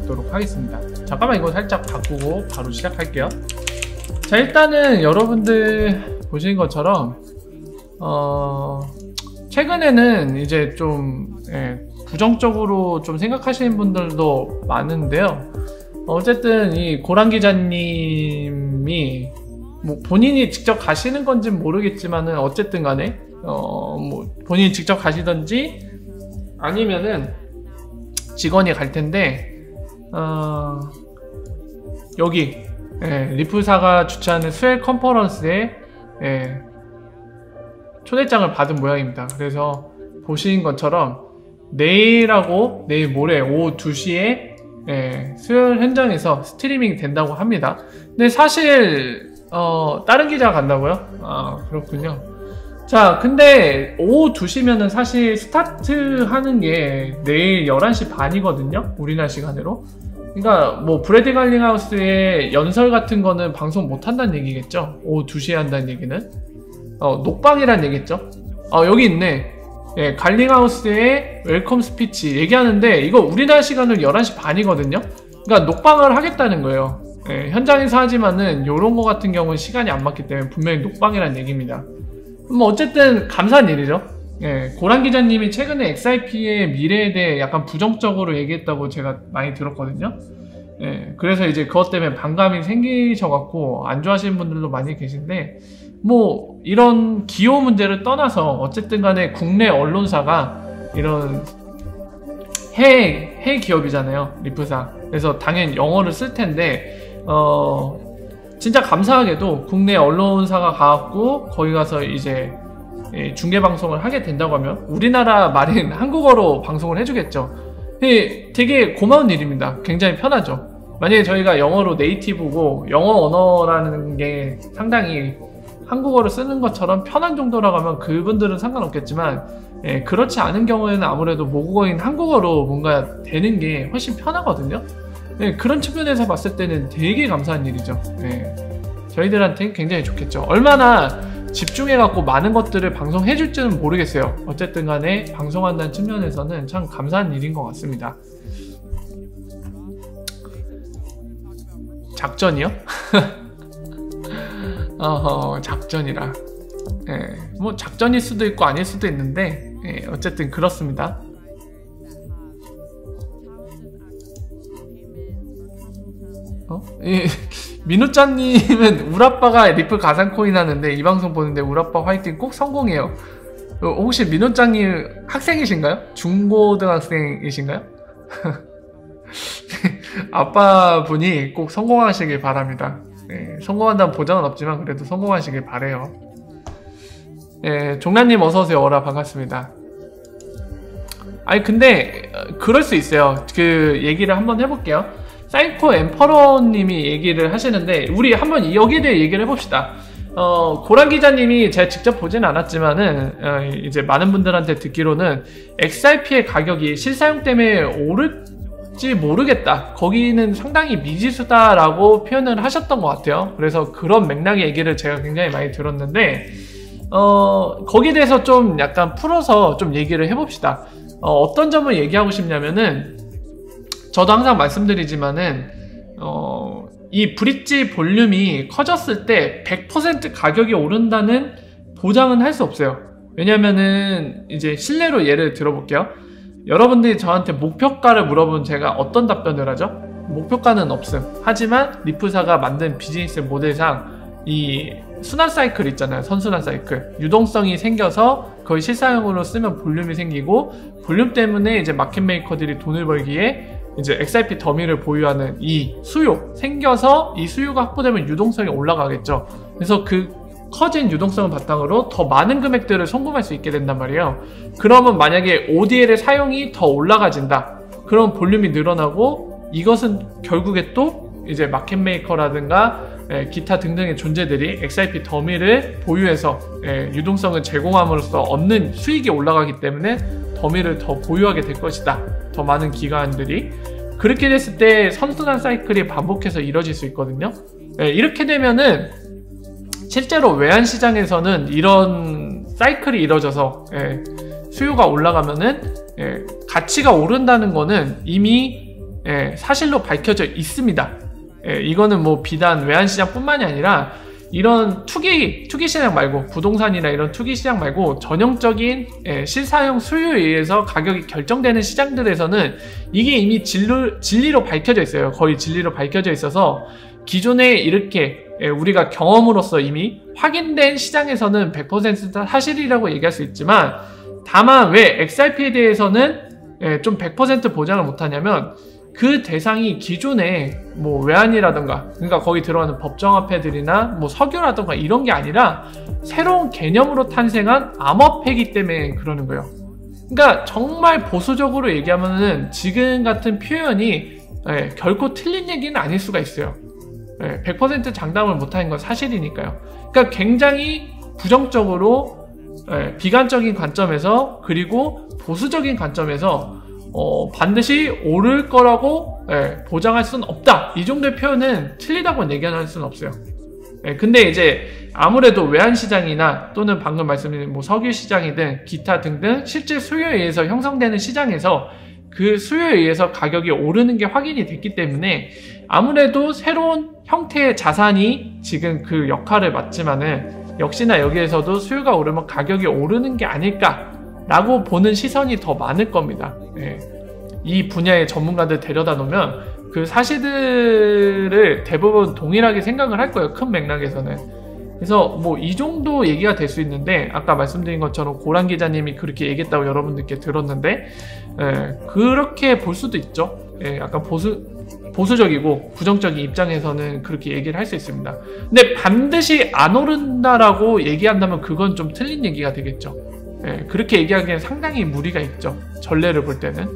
보도록 하겠습니다. 잠깐만 이거 살짝 바꾸고 바로 시작할게요. 자, 일단은 여러분들 보시는 것처럼 최근에는 이제 좀 부정적으로 좀 생각하시는 분들도 많은데요. 어쨌든 이 고란 기자님이 뭐 본인이 직접 가시는 건지는 모르겠지만은 어쨌든 간에 뭐 본인이 직접 가시던지 아니면은 직원이 갈 텐데 여기 리플사가 주최하는 스웰 컨퍼런스에 초대장을 받은 모양입니다. 그래서 보시는 것처럼 내일하고 내일 모레 오후 2시에 스웰 현장에서 스트리밍 된다고 합니다. 근데 사실 다른 기자가 간다고요? 아, 그렇군요. 자, 근데 오후 2시면은 사실 스타트 하는 게 내일 11시 반이거든요? 우리나라 시간으로. 그러니까 뭐 브래드 갈링하우스의 연설 같은 거는 방송 못 한다는 얘기겠죠? 오후 2시에 한다는 얘기는. 녹방이란 얘기겠죠? 여기 있네. 갈링하우스의 웰컴 스피치 얘기하는데 이거 우리나라 시간으로 11시 반이거든요? 그러니까 녹방을 하겠다는 거예요. 현장에서 하지만은 요런 거 같은 경우는 시간이 안 맞기 때문에 분명히 녹방이란 얘기입니다. 뭐 어쨌든 감사한 일이죠. 고란 기자님이 최근에 XIP의 미래에 대해 약간 부정적으로 얘기했다고 제가 많이 들었거든요. 그래서 이제 그것 때문에 반감이 생기셔갖고 안 좋아하시는 분들도 많이 계신데 뭐 이런 기호 문제를 떠나서 어쨌든 간에 국내 언론사가 이런 해외 기업이잖아요, 리플사. 그래서 당연히 영어를 쓸 텐데 진짜 감사하게도 국내 언론사가 가갖고 거기 가서 이제 중계방송을 하게 된다고 하면 우리나라 말인 한국어로 방송을 해주겠죠. 되게 고마운 일입니다. 굉장히 편하죠. 만약에 저희가 영어로 네이티브고 영어 언어라는 게 상당히 한국어를 쓰는 것처럼 편한 정도라고 하면 그분들은 상관없겠지만 그렇지 않은 경우에는 아무래도 모국어인 한국어로 뭔가 되는 게 훨씬 편하거든요. 그런 측면에서 봤을 때는 되게 감사한 일이죠. 저희들한테 굉장히 좋겠죠. 얼마나 집중해갖고 많은 것들을 방송해줄지는 모르겠어요. 어쨌든 간에 방송한다는 측면에서는 참 감사한 일인 것 같습니다. 작전이요? 작전이라. 뭐 작전일 수도 있고 아닐 수도 있는데 어쨌든 그렇습니다. 민우짱님은 우라빠가 리플 가상코인 하는데 이 방송 보는데 우라빠 화이팅 꼭 성공해요. 혹시 민우짱님 학생이신가요? 중고등학생이신가요? 아빠분이 꼭 성공하시길 바랍니다. 성공한다는 보장은 없지만 그래도 성공하시길 바래요. 종란님 어서오세요. 어라 반갑습니다. 아니 근데 그럴 수 있어요. 그 얘기를 한번 해볼게요. 사이코 엠퍼러님이 얘기를 하시는데 우리 한번 여기에 대해 얘기를 해봅시다. 고란 기자님이 제가 직접 보진 않았지만은 이제 많은 분들한테 듣기로는 XRP의 가격이 실사용 때문에 오를지 모르겠다. 거기는 상당히 미지수다라고 표현을 하셨던 것 같아요. 그래서 그런 맥락의 얘기를 제가 굉장히 많이 들었는데 거기에 대해서 좀 약간 풀어서 좀 얘기를 해봅시다. 어떤 점을 얘기하고 싶냐면은 저도 항상 말씀드리지만은 이 브릿지 볼륨이 커졌을 때 100% 가격이 오른다는 보장은 할 수 없어요. 왜냐면은 이제 실례로 예를 들어볼게요. 여러분들이 저한테 목표가를 물어보면 제가 어떤 답변을 하죠? 목표가는 없음. 하지만 리플사가 만든 비즈니스 모델상 이 순환 사이클 있잖아요. 선순환 사이클. 유동성이 생겨서 거의 실사용으로 쓰면 볼륨이 생기고 볼륨 때문에 이제 마켓 메이커들이 돈을 벌기에 이제 XRP 더미를 보유하는 이 수요 생겨서 이 수요가 확보되면 유동성이 올라가겠죠. 그래서 그 커진 유동성을 바탕으로 더 많은 금액들을 송금할 수 있게 된단 말이에요. 그러면 만약에 ODL의 사용이 더 올라가진다. 그럼 볼륨이 늘어나고 이것은 결국에 또 이제 마켓 메이커라든가 기타 등등의 존재들이 XRP 더미를 보유해서 유동성을 제공함으로써 얻는 수익이 올라가기 때문에 더미를 더 보유하게 될 것이다. 더 많은 기관들이. 그렇게 됐을 때 선순환 사이클이 반복해서 이뤄질 수 있거든요. 이렇게 되면은 실제로 외환시장에서는 이런 사이클이 이뤄져서 수요가 올라가면은 가치가 오른다는 거는 이미 사실로 밝혀져 있습니다. 이거는 뭐 비단 외환시장뿐만이 아니라 이런 투기 시장 말고 부동산이나 이런 투기 시장 말고 전형적인 실사용 수요에 의해서 가격이 결정되는 시장들에서는 이게 이미 진리로 밝혀져 있어요. 거의 진리로 밝혀져 있어서 기존에 이렇게 우리가 경험으로써 이미 확인된 시장에서는 100% 사실이라고 얘기할 수 있지만, 다만 왜 XRP에 대해서는 좀 100% 보장을 못하냐면 그 대상이 기존에 뭐 외환이라던가, 그러니까 거기 들어가는 법정화폐들이나 뭐 석유라던가 이런 게 아니라 새로운 개념으로 탄생한 암호화폐이기 때문에 그러는 거예요. 그러니까 정말 보수적으로 얘기하면은 지금 같은 표현이 결코 틀린 얘기는 아닐 수가 있어요. 100% 장담을 못하는 건 사실이니까요. 그러니까 굉장히 부정적으로 비관적인 관점에서, 그리고 보수적인 관점에서 반드시 오를 거라고 보장할 수는 없다, 이 정도의 표현은 틀리다고 얘기할 수는 없어요. 근데 이제 아무래도 외환시장이나 또는 방금 말씀드린 뭐 석유시장이든 기타 등등 실제 수요에 의해서 형성되는 시장에서 그 수요에 의해서 가격이 오르는 게 확인이 됐기 때문에 아무래도 새로운 형태의 자산이 지금 그 역할을 맡지만은 역시나 여기에서도 수요가 오르면 가격이 오르는 게 아닐까라고 보는 시선이 더 많을 겁니다. 이 분야의 전문가들 데려다 놓으면 그 사실들을 대부분 동일하게 생각을 할 거예요. 큰 맥락에서는. 그래서 뭐 이 정도 얘기가 될 수 있는데, 아까 말씀드린 것처럼 고란 기자님이 그렇게 얘기했다고 여러분들께 들었는데, 그렇게 볼 수도 있죠. 약간 보수적이고 부정적인 입장에서는 그렇게 얘기를 할 수 있습니다. 근데 반드시 안 오른다라고 얘기한다면 그건 좀 틀린 얘기가 되겠죠. 그렇게 얘기하기엔 상당히 무리가 있죠. 전례를 볼 때는.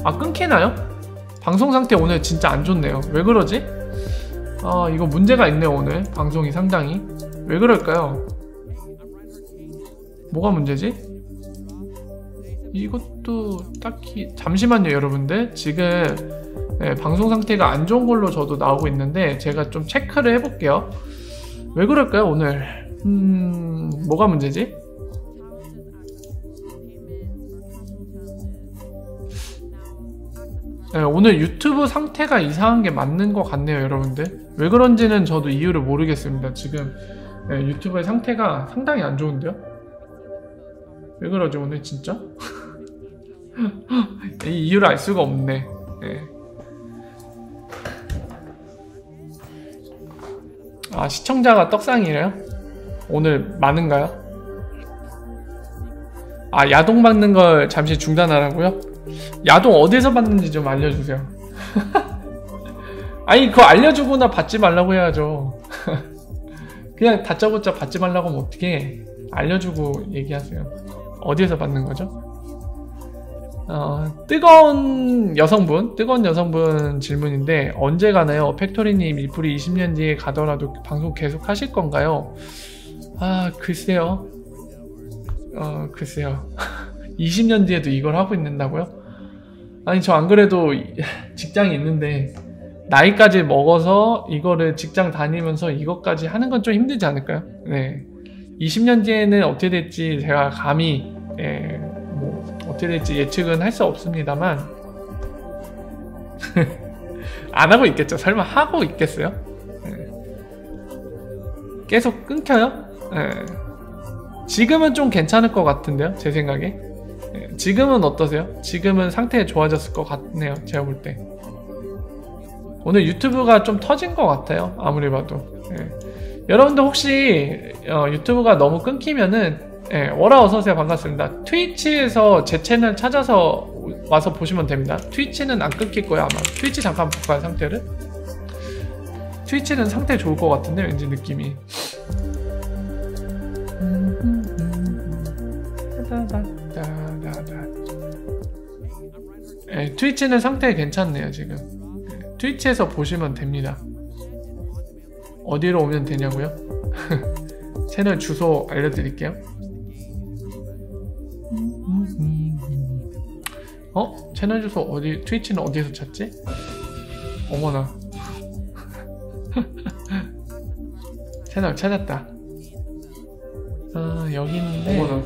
아, 끊기나요? 방송 상태 오늘 진짜 안 좋네요. 왜 그러지? 아, 이거 문제가 있네요. 오늘 방송이 상당히. 왜 그럴까요? 뭐가 문제지? 이것도 딱히, 잠시만요 여러분들. 지금 방송 상태가 안 좋은 걸로 저도 나오고 있는데 제가 좀 체크를 해볼게요. 왜 그럴까요 오늘? 뭐가 문제지? 오늘 유튜브 상태가 이상한 게 맞는 것 같네요 여러분들. 왜 그런지는 저도 이유를 모르겠습니다. 지금 유튜브의 상태가 상당히 안 좋은데요? 왜 그러지 오늘 진짜? 이 이유를 알 수가 없네. 아, 시청자가 떡상이래요? 오늘 많은가요? 아, 야동 받는 걸 잠시 중단하라고요? 야동 어디서 받는지 좀 알려주세요. 아니, 그거 알려주거나 받지 말라고 해야죠. 그냥 다짜고짜 받지 말라고 하면 어떻게 알려주고 얘기하세요. 어디에서 받는 거죠? 뜨거운 여성분 질문인데, 언제 가나요? 팩토리님, 일풀이 20년 뒤에 가더라도 방송 계속 하실 건가요? 아, 글쎄요. 20년 뒤에도 이걸 하고 있는다고요? 아니, 저 안 그래도 직장이 있는데 나이까지 먹어서 이거를 직장 다니면서 이것까지 하는 건 좀 힘들지 않을까요? 네. 20년 뒤에는 어떻게 될지 제가 감히 뭐 어떻게 될지 예측은 할 수 없습니다만 안 하고 있겠죠. 설마 하고 있겠어요? 계속 끊겨요? 지금은 좀 괜찮을 것 같은데요, 제 생각에. 지금은 어떠세요? 지금은 상태 좋아졌을 것 같네요, 제가 볼 때. 오늘 유튜브가 좀 터진 것 같아요, 아무리 봐도. 여러분들 혹시 유튜브가 너무 끊기면은 워라 어서오세요. 반갑습니다. 트위치에서 제 채널 찾아서 와서 보시면 됩니다. 트위치는 안 끊길 거예요 아마. 트위치 잠깐 볼까요, 상태를? 트위치는 상태 좋을 것 같은데, 왠지 느낌이. 트위치는 상태 괜찮네요 지금. 트위치에서 보시면 됩니다. 어디로 오면 되냐고요? 채널 주소 알려드릴게요. 채널 주소 어디? 트위치는 어디에서 찾지? 어머나. 채널 찾았다. 여기 있는데. 어머나.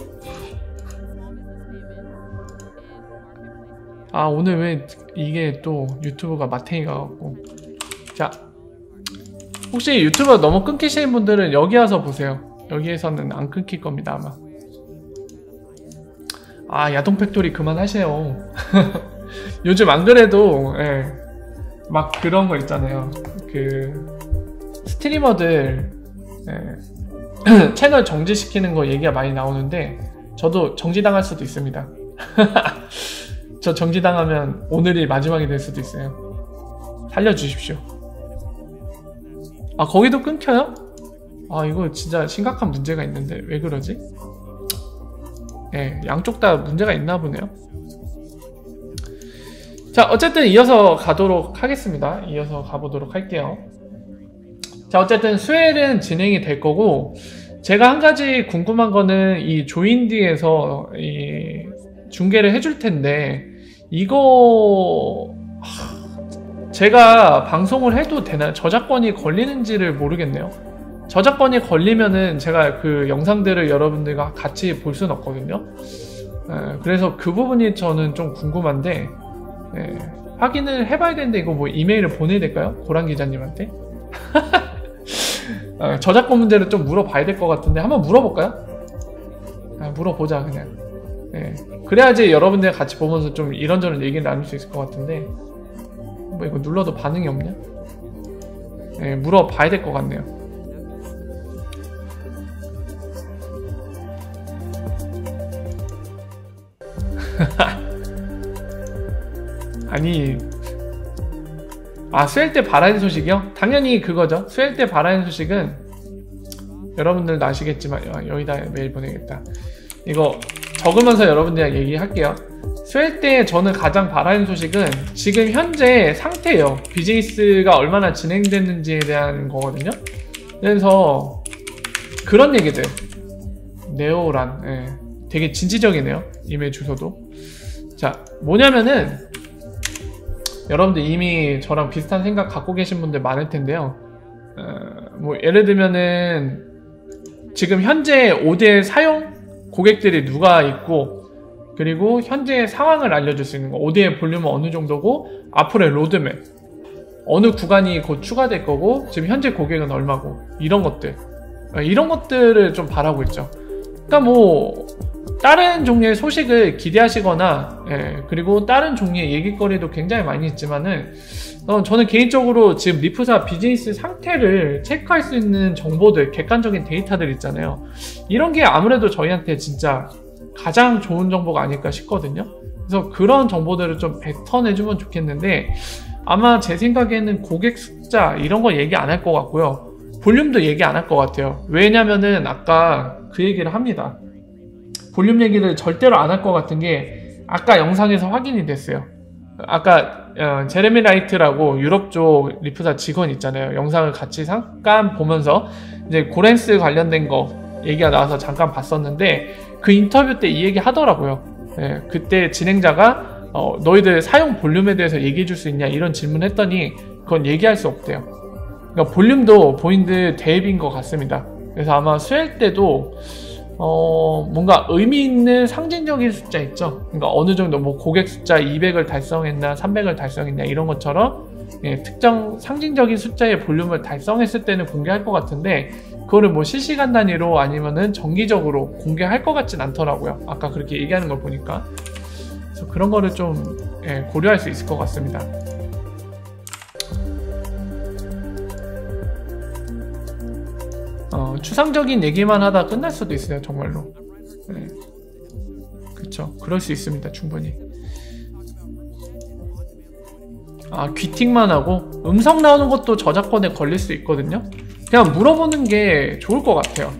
아, 오늘 왜 이게 또 유튜브가 마탱이가 갖고. 자, 혹시 유튜브 너무 끊기시는 분들은 여기 와서 보세요. 여기에서는 안 끊길 겁니다, 아마. 아, 야동 팩토리 그만하세요. 요즘 안 그래도 예, 막 그런 거 있잖아요. 그 스트리머들 예, 채널 정지시키는 거 얘기가 많이 나오는데 저도 정지당할 수도 있습니다. 저 정지당하면 오늘이 마지막이 될 수도 있어요. 살려주십시오. 아, 거기도 끊겨요? 아, 이거 진짜 심각한 문제가 있는데 왜 그러지? 예, 양쪽 다 문제가 있나 보네요. 자, 어쨌든 이어서 가도록 하겠습니다. 이어서 가보도록 할게요. 자, 어쨌든 스웰은 진행이 될 거고, 제가 한 가지 궁금한 거는 이 조인디에서 이 중계를 해줄 텐데, 이거 제가 방송을 해도 되나요? 저작권이 걸리는지를 모르겠네요. 저작권이 걸리면은 제가 그 영상들을 여러분들과 같이 볼 수는 없거든요. 그래서 그 부분이 저는 좀 궁금한데, 확인을 해봐야 되는데 이거 뭐 이메일을 보내야 될까요? 고란 기자님한테? 저작권 문제를 좀 물어봐야 될 것 같은데 한번 물어볼까요? 물어보자 그냥. 그래야지 여러분들 같이 보면서 좀 이런저런 얘기를 나눌 수 있을 것 같은데 뭐 이거 눌러도 반응이 없냐? 물어봐야 될 것 같네요. 아니, 스웰 때 바라는 소식이요? 당연히 그거죠. 스웰 때 바라는 소식은 여러분들도 아시겠지만 여기다 메일 보내겠다. 이거 적으면서 여러분들이랑 얘기할게요. 스웰 때 저는 가장 바라는 소식은 지금 현재 상태예요. 비즈니스가 얼마나 진행됐는지에 대한 거거든요. 그래서 그런 얘기들 네오란 되게 진취적이네요. 이메일 주소도. 자, 뭐냐면은 여러분들 이미 저랑 비슷한 생각 갖고 계신 분들 많을 텐데요. 뭐 예를 들면은 지금 현재 오디엘 사용 고객들이 누가 있고, 그리고 현재 상황을 알려줄 수 있는 거, 오디엘 볼륨은 어느 정도고 앞으로의 로드맵, 어느 구간이 곧 추가될 거고 지금 현재 고객은 얼마고, 이런 것들, 이런 것들을 좀 바라고 있죠. 그러니까 뭐 다른 종류의 소식을 기대하시거나 그리고 다른 종류의 얘기거리도 굉장히 많이 있지만은 저는 개인적으로 지금 리프사 비즈니스 상태를 체크할 수 있는 정보들, 객관적인 데이터들 있잖아요. 이런 게 아무래도 저희한테 진짜 가장 좋은 정보가 아닐까 싶거든요. 그래서 그런 정보들을 좀 뱉어내주면 좋겠는데 아마 제 생각에는 고객 숫자 이런 거 얘기 안 할 것 같고요. 볼륨도 얘기 안 할 것 같아요. 왜냐면은 아까 그 얘기를 합니다. 볼륨 얘기를 절대로 안 할 것 같은 게 아까 영상에서 확인이 됐어요. 아까 제레미 라이트라고 유럽 쪽 리프사 직원 있잖아요. 영상을 같이 잠깐 보면서 이제 고렌스 관련된 거 얘기가 나와서 잠깐 봤었는데 그 인터뷰 때 이 얘기 하더라고요. 그때 진행자가 너희들 사용 볼륨에 대해서 얘기해 줄 수 있냐 이런 질문을 했더니 그건 얘기할 수 없대요. 그러니까 볼륨도 본인들 대입인 것 같습니다. 그래서 아마 스웰 때도 뭔가 의미 있는 상징적인 숫자 있죠. 그러니까 어느 정도 뭐 고객 숫자 200을 달성했나 300을 달성했나 이런 것처럼 특정 상징적인 숫자의 볼륨을 달성했을 때는 공개할 것 같은데 그거를 뭐 실시간 단위로 아니면은 정기적으로 공개할 것 같진 않더라고요. 아까 그렇게 얘기하는 걸 보니까. 그래서 그런 거를 좀 고려할 수 있을 것 같습니다. 추상적인 얘기만 하다 끝날 수도 있어요, 정말로. 그쵸, 그럴 수 있습니다, 충분히. 귀팅만 하고 음성 나오는 것도 저작권에 걸릴 수 있거든요. 그냥 물어보는 게 좋을 것 같아요.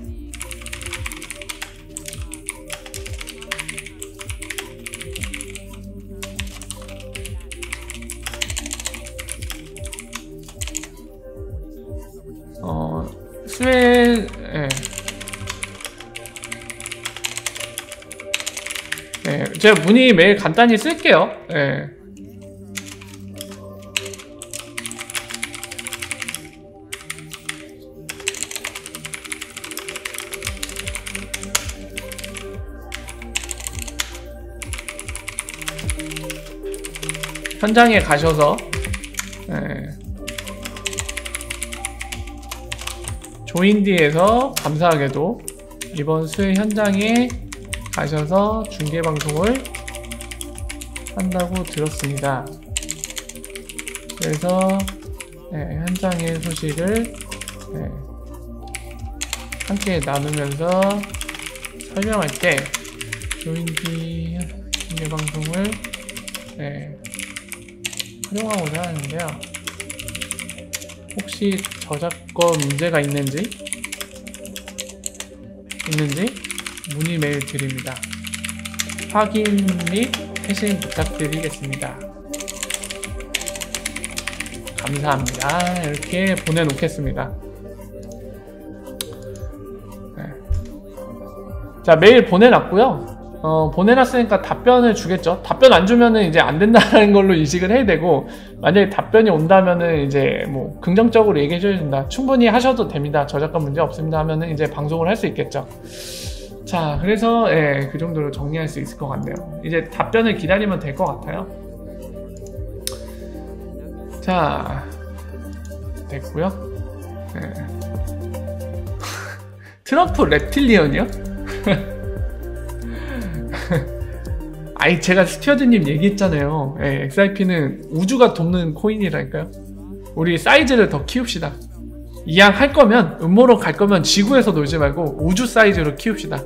스웰, 제가 문의 매일 간단히 쓸게요. 현장에 가셔서 예, 조인디에서 감사하게도 이번 수해 현장에 가셔서 중계방송을 한다고 들었습니다. 그래서 예, 현장의 소식을 예, 함께 나누면서 설명할 때 조인디 중계방송을 예, 활용하고자 하는데요. 혹시 저작권 문제가 있는지 문의 메일 드립니다. 확인 및 회신 부탁드리겠습니다. 감사합니다. 이렇게 보내놓겠습니다. 네. 자, 메일 보내놨고요. 보내놨으니까 답변을 주겠죠. 답변 안 주면은 이제 안 된다는 걸로 인식을 해야 되고, 만약에 답변이 온다면은 이제 뭐 긍정적으로 얘기해 줘야 된다. 충분히 하셔도 됩니다. 저작권 문제 없습니다 하면은 이제 방송을 할 수 있겠죠. 자, 그래서 예, 그 정도로 정리할 수 있을 것 같네요. 이제 답변을 기다리면 될 것 같아요. 자, 됐고요. 네. 트럼프 reptilian이요? 아니, 제가 스튜어드님 얘기했잖아요. 예, XRP는 우주가 돕는 코인이라니까요. 우리 사이즈를 더 키웁시다. 이왕 할 거면, 음모로 갈 거면 지구에서 놀지 말고 우주 사이즈로 키웁시다.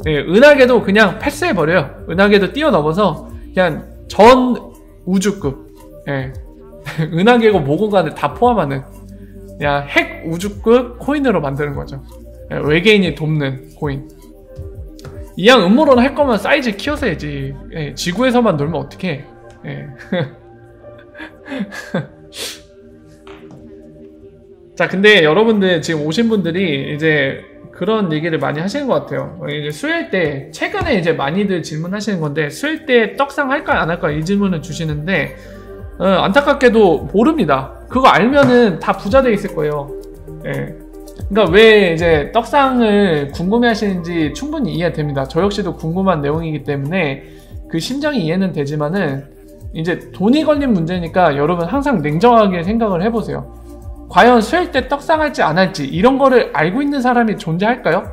예, 은하계도 그냥 패스해버려요. 은하계도 뛰어넘어서 그냥 전 우주급, 예. 은하계고 뭐고 간에 다 포함하는 그냥 핵 우주급 코인으로 만드는 거죠. 예, 외계인이 돕는 코인. 이왕 음모론 할 거면 사이즈 키워서 해야지. 예, 지구에서만 놀면 어떡해. 예. 자, 근데 여러분들 지금 오신 분들이 이제 그런 얘기를 많이 하시는 것 같아요. 이제 수요일 때, 최근에 이제 많이들 질문하시는 건데, 수요일 때 떡상 할까요, 안 할까요? 이 질문을 주시는데, 안타깝게도 모릅니다. 그거 알면은 다 부자 돼 있을 거예요. 예. 그러니까 왜 이제 떡상을 궁금해 하시는지 충분히 이해됩니다. 저 역시도 궁금한 내용이기 때문에 그 심정이 이해는 되지만은, 이제 돈이 걸린 문제니까 여러분 항상 냉정하게 생각을 해보세요. 과연 수요일 때 떡상할지 안 할지 이런 거를 알고 있는 사람이 존재할까요?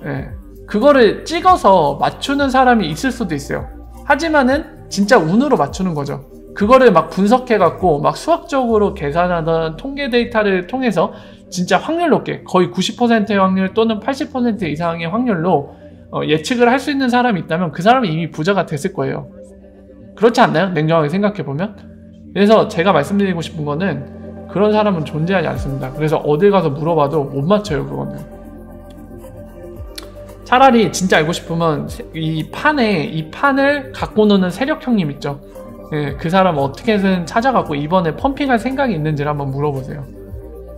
예. 그거를 찍어서 맞추는 사람이 있을 수도 있어요. 하지만은 진짜 운으로 맞추는 거죠. 그거를 막 분석해갖고 막 수학적으로 계산하던 통계 데이터를 통해서 진짜 확률 높게 거의 90%의 확률 또는 80% 이상의 확률로 예측을 할 수 있는 사람이 있다면 그 사람이 이미 부자가 됐을 거예요. 그렇지 않나요? 냉정하게 생각해보면. 그래서 제가 말씀드리고 싶은 거는 그런 사람은 존재하지 않습니다. 그래서 어딜 가서 물어봐도 못 맞춰요. 그거는. 차라리 진짜 알고 싶으면 이 판을 갖고 노는 세력 형님 있죠. 예, 그 사람 어떻게든 찾아갖고 이번에 펌핑할 생각이 있는지를 한번 물어보세요.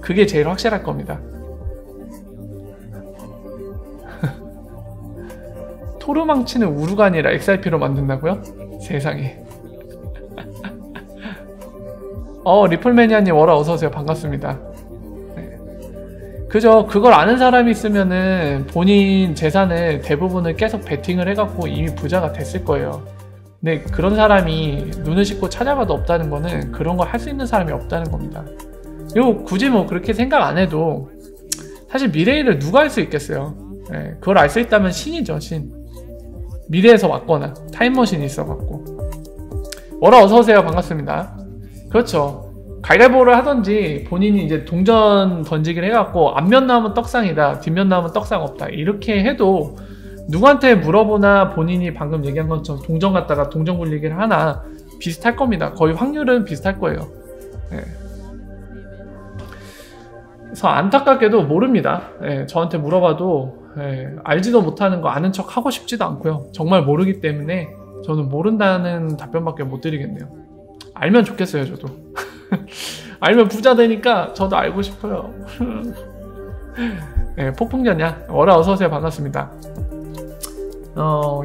그게 제일 확실할 겁니다. 토르망치는 우루가 아니라 XRP로 만든다고요? 세상에. 리플매니아님 워라 어서오세요. 반갑습니다. 네. 그죠. 그걸 아는 사람이 있으면은 본인 재산을 대부분을 계속 베팅을 해갖고 이미 부자가 됐을 거예요. 근데 그런 사람이 눈을 씻고 찾아봐도 없다는 거는 그런 걸 할 수 있는 사람이 없다는 겁니다. 그리고 굳이 뭐 그렇게 생각 안 해도 사실 미래일을 누가 알 수 있겠어요. 네. 그걸 알 수 있다면 신이죠. 신. 미래에서 왔거나 타임머신이 있어갖고. 워라 어서오세요. 반갑습니다. 그렇죠. 가위바위보를 하던지 본인이 이제 동전 던지기를 해갖고 앞면 나오면 떡상이다, 뒷면 나오면 떡상 없다 이렇게 해도 누구한테 물어보나 본인이 방금 얘기한 것처럼 동전 갖다가 동전 굴리기를 하나 비슷할 겁니다. 거의 확률은 비슷할 거예요. 네. 그래서 안타깝게도 모릅니다. 네, 저한테 물어봐도 알지도 못하는 거 아는 척 하고 싶지도 않고요. 정말 모르기 때문에 저는 모른다는 답변밖에 못 드리겠네요. 알면 좋겠어요. 저도. 알면 부자 되니까 저도 알고 싶어요. 네, 폭풍전야 워라 어서오세요. 반갑습니다.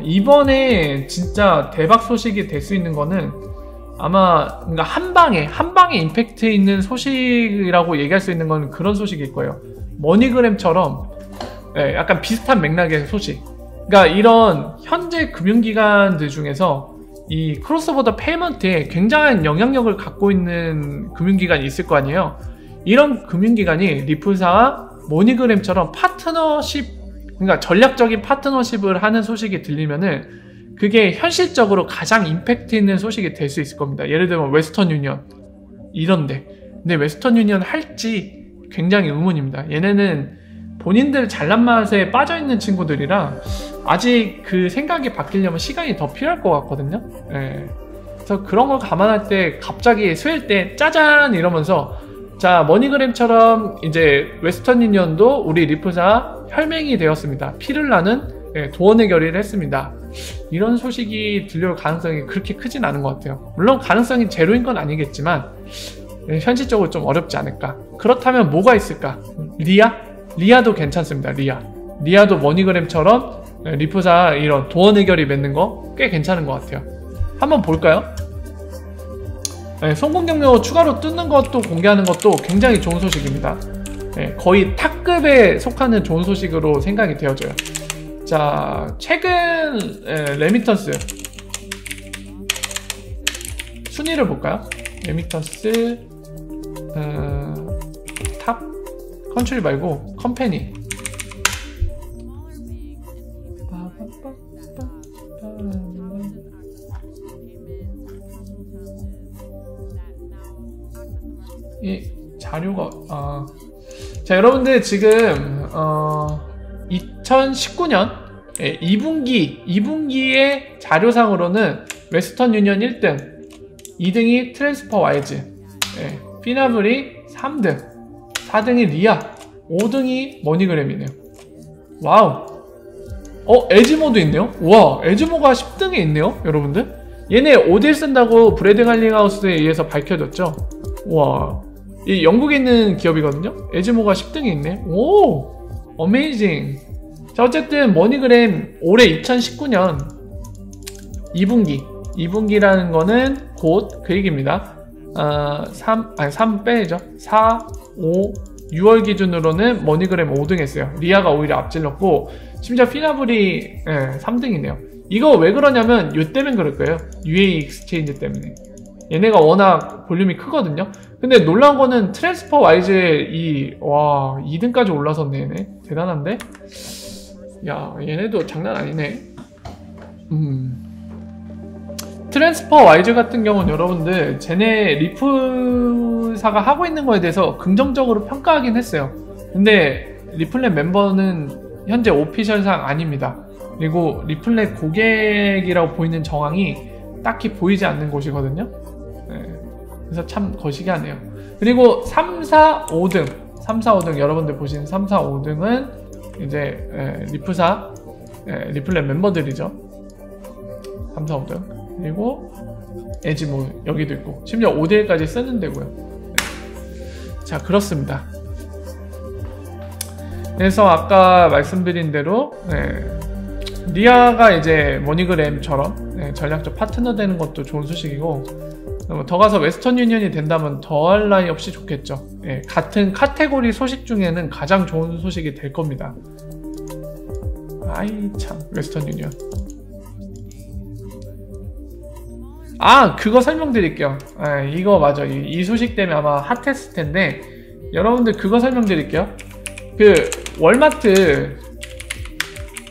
이번에 진짜 대박 소식이 될 수 있는 거는 아마 그러니까 한 방에 임팩트 있는 소식이라고 얘기할 수 있는 건 그런 소식일 거예요. 머니그램처럼 약간 비슷한 맥락의 소식. 그러니까 이런 현재 금융기관들 중에서 이 크로스보더 페이먼트에 굉장한 영향력을 갖고 있는 금융기관이 있을 거 아니에요. 이런 금융기관이 리플사와 모니그램처럼 파트너십, 그러니까 전략적인 파트너십을 하는 소식이 들리면은 그게 현실적으로 가장 임팩트 있는 소식이 될 수 있을 겁니다. 예를 들면 웨스턴 유니언 이런데, 근데 웨스턴 유니언 할지 굉장히 의문입니다. 얘네는 본인들 잘난 맛에 빠져있는 친구들이라 아직 그 생각이 바뀌려면 시간이 더 필요할 것 같거든요. 예. 그래서 그런 걸 감안할 때 갑자기 스웰 때 짜잔 이러면서 자, 머니그램처럼 이제 웨스턴 유니언도 우리 리플사 혈맹이 되었습니다. 피를 나는 도원의 결의를 했습니다. 이런 소식이 들려올 가능성이 그렇게 크진 않은 것 같아요. 물론 가능성이 제로인 건 아니겠지만 현실적으로 좀 어렵지 않을까. 그렇다면 뭐가 있을까? 리아도 괜찮습니다. 리아도 머니그램처럼 리플사 이런 도원 해결이 맺는 거 꽤 괜찮은 것 같아요. 한번 볼까요? 네, 성공 경로 추가로 뜯는 것도 공개하는 것도 굉장히 좋은 소식입니다. 네, 거의 탑급에 속하는 좋은 소식으로 생각이 되어져요. 자, 최근 레미턴스 순위를 볼까요? 레미턴스 탑 컨트리 말고 컴퍼니. 이 자료가 자, 여러분들 지금 2019년 2분기의 자료상으로는 웨스턴 유니언 1등, 2등이 트랜스퍼 와이즈, 피나블이 3등, 4등이 리아, 5등이 머니그램이네요. 와우. 에즈모도 있네요. 와, 에즈모가 10등에 있네요, 여러분들. 얘네 오딜 쓴다고 브래드 갈링하우스에 의해서 밝혀졌죠. 와, 이 영국에 있는 기업이거든요. 에즈모가 10등에 있네. 오, 어메이징. 자, 어쨌든 머니그램 올해 2019년 2분기라는 거는 곧 그 얘기입니다. 3 빼야죠. 4, 5, 6월 기준으로는 머니그램 5등 했어요. 리아가 오히려 앞질렀고, 심지어 피나블이 3등이네요. 이거 왜 그러냐면 요 때문에 그럴 거예요. UA 익스체인지 때문에. 얘네가 워낙 볼륨이 크거든요. 근데 놀라운 거는 트랜스퍼 와이즈의 2등까지 올라섰네. 얘네 대단한데? 야, 얘네도 장난 아니네. 트랜스퍼 와이즈 같은 경우는 여러분들 쟤네 리플사가 하고 있는 거에 대해서 긍정적으로 평가하긴 했어요. 근데 리플렛 멤버는 현재 오피셜상 아닙니다. 그리고 리플렛 고객이라고 보이는 정황이 딱히 보이지 않는 곳이거든요. 그래서 참 거시기하네요. 그리고 3, 4, 5등 여러분들 보신 3, 4, 5등은 이제 리플사 리플렛 멤버들이죠. 3, 4, 5등. 그리고 에즈모 여기도 있고, 심지어 5대1까지 쓰는 데고요. 자, 그렇습니다. 그래서 아까 말씀드린 대로 리아가 이제 머니그램처럼 전략적 파트너 되는 것도 좋은 소식이고, 더 가서 웨스턴 유니언이 된다면 더할 나위 없이 좋겠죠. 같은 카테고리 소식 중에는 가장 좋은 소식이 될 겁니다. 아이 참, 웨스턴 유니언. 그거 설명드릴게요. 이거 맞아. 이 소식 때문에 아마 핫했을 텐데, 여러분들 그거 설명드릴게요. 그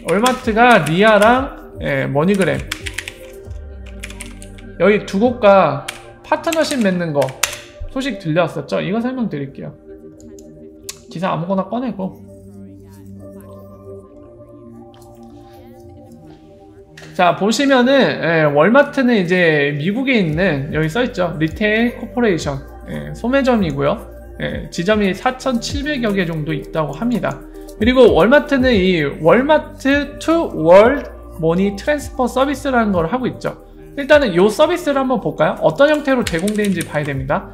월마트가 리아랑 머니그램 여기 두 곳과 파트너십 맺는 거 소식 들려왔었죠? 이거 설명드릴게요. 기사 아무거나 꺼내고. 자, 보시면은 월마트는 이제 미국에 있는, 여기 써있죠, 리테일 코퍼레이션 소매점이고요. 지점이 4,700여 개 정도 있다고 합니다. 그리고 월마트는 이 월마트 투 월드 머니 트랜스퍼 서비스라는 걸 하고 있죠. 일단은 이 서비스를 한번 볼까요? 어떤 형태로 제공되는지 봐야 됩니다.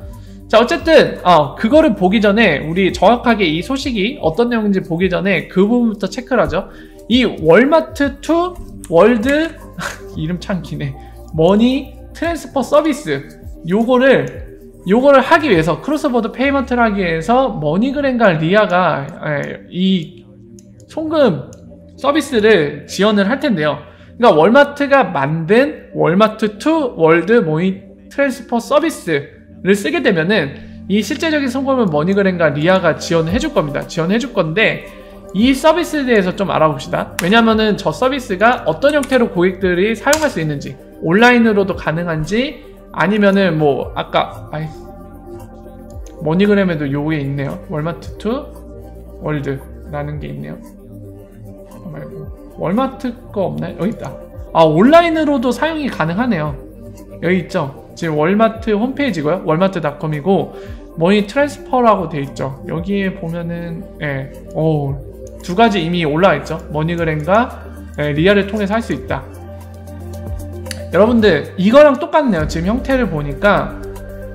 자, 어쨌든 그거를 보기 전에 우리 정확하게 이 소식이 어떤 내용인지 보기 전에 그 부분부터 체크를 하죠. 이 월마트 투 월드 이름 참 기네. 머니 트랜스퍼 서비스, 요거를 하기 위해서, 크로스보더 페이먼트를 하기 위해서 머니그램과 리아가 이 송금 서비스를 지원을 할 텐데요. 그러니까 월마트가 만든 월마트 투 월드 머니 트랜스퍼 서비스를 쓰게 되면은 이 실제적인 송금은 머니그램과 리아가 지원해 줄 겁니다. 지원해 줄 건데 이 서비스에 대해서 좀 알아봅시다. 왜냐면은 저 서비스가 어떤 형태로 고객들이 사용할 수 있는지, 온라인으로도 가능한지, 아니면은 뭐 아까 머니그램에도 요게 있네요. 월마트 투 월드라는 게 있네요. 말고 월마트 거 없나요? 여기 있다. 아, 온라인으로도 사용이 가능하네요. 여기 있죠. 지금 월마트 홈페이지고요. 월마트닷컴이고 머니 트랜스퍼라고 돼 있죠. 여기에 보면은 두 가지 이미 올라와 있죠. 머니그램과 리아를 통해서 할 수 있다. 여러분들 이거랑 똑같네요. 지금 형태를 보니까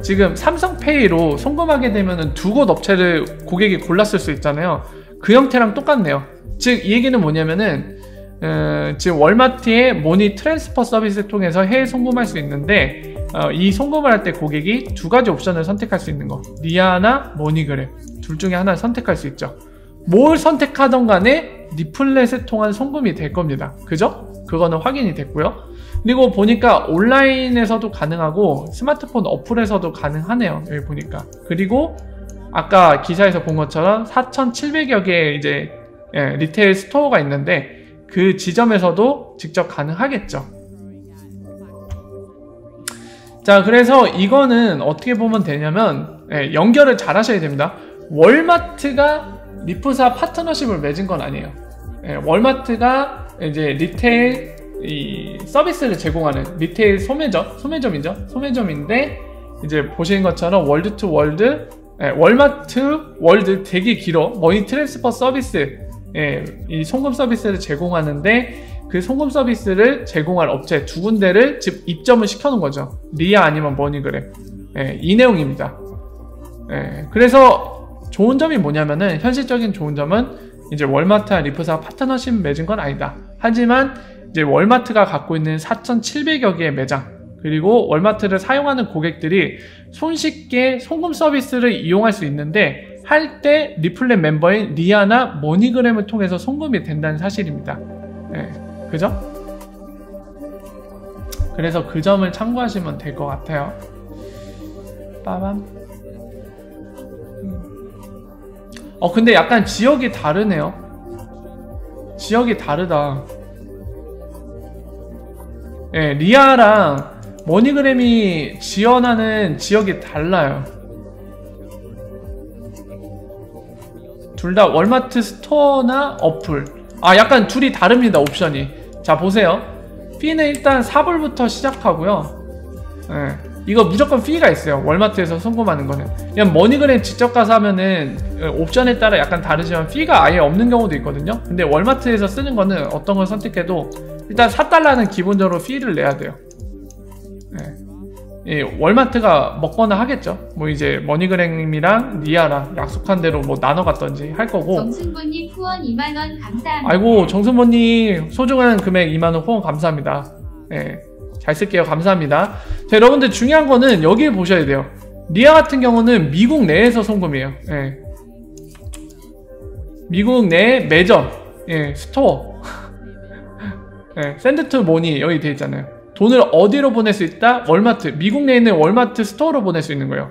지금 삼성페이로 송금하게 되면은 두 곳 업체를 고객이 골랐을 수 있잖아요. 그 형태랑 똑같네요. 즉 이 얘기는 뭐냐면은 지금 월마트의 머니 트랜스퍼 서비스를 통해서 해외 송금할 수 있는데 이 송금을 할 때 고객이 두 가지 옵션을 선택할 수 있는 거, 리아나 머니그램 둘 중에 하나를 선택할 수 있죠. 뭘 선택하던 간에 리플렛을 통한 송금이 될 겁니다. 그죠? 그거는 확인이 됐고요. 그리고 보니까 온라인에서도 가능하고 스마트폰 어플에서도 가능하네요. 여기 보니까. 그리고 아까 기사에서 본 것처럼 4,700여 개의 이제 리테일 스토어가 있는데 그 지점에서도 직접 가능하겠죠. 자, 그래서 이거는 어떻게 보면 되냐면 연결을 잘 하셔야 됩니다. 월마트가 리프사 파트너십을 맺은 건 아니에요. 월마트가 이제 리테일 이 서비스를 제공하는 리테일 소매점이죠. 소매점인데 이제 보시는 것처럼 월드 투 월드, 월마트 월드 되게 길어. 머니 트랜스퍼 서비스, 이 송금 서비스를 제공하는데 그 송금 서비스를 제공할 업체 두 군데를 입점을 시켜놓은 거죠. 리아 아니면 머니그램. 이 내용입니다. 그래서 좋은 점이 뭐냐면은 현실적인 좋은 점은 이제 월마트와 리프사와 파트너십 맺은 건 아니다. 하지만 이제 월마트가 갖고 있는 4,700여 개의 매장, 그리고 월마트를 사용하는 고객들이 손쉽게 송금 서비스를 이용할 수 있는데 할 때 리플렛 멤버인 리아나 머니그램을 통해서 송금이 된다는 사실입니다. 그죠? 그래서 그 점을 참고하시면 될 것 같아요. 빠밤. 근데 약간 지역이 다르네요. 지역이 다르다. 리아랑 머니그램이 지원하는 지역이 달라요. 둘 다 월마트 스토어나 어플. 약간 둘이 다릅니다. 옵션이. 자, 보세요. 피는 일단 4불부터 시작하고요. 이거 무조건 피가 있어요. 월마트에서 송금하는 거는. 그냥 머니그램 직접 가서 하면은 옵션에 따라 약간 다르지만 피가 아예 없는 경우도 있거든요. 근데 월마트에서 쓰는 거는 어떤 걸 선택해도 일단 4달러는 기본적으로 피를 내야 돼요. 월마트가 먹거나 하겠죠. 뭐 이제 머니그램이랑 리아랑 약속한 대로 뭐 나눠 갔던지 할 거고. 정순보님 후원 2만원 감사합니다. 아이고, 정순보님 소중한 금액 2만원 후원 감사합니다. 잘 쓸게요. 감사합니다. 자, 여러분들 중요한 거는 여기를 보셔야 돼요. 리아 같은 경우는 미국 내에서 송금이에요. 미국 내 매점, 스토어. 샌드 투 모니 여기 돼 있잖아요. 돈을 어디로 보낼 수 있다? 월마트. 미국 내에 있는 월마트 스토어로 보낼 수 있는 거예요.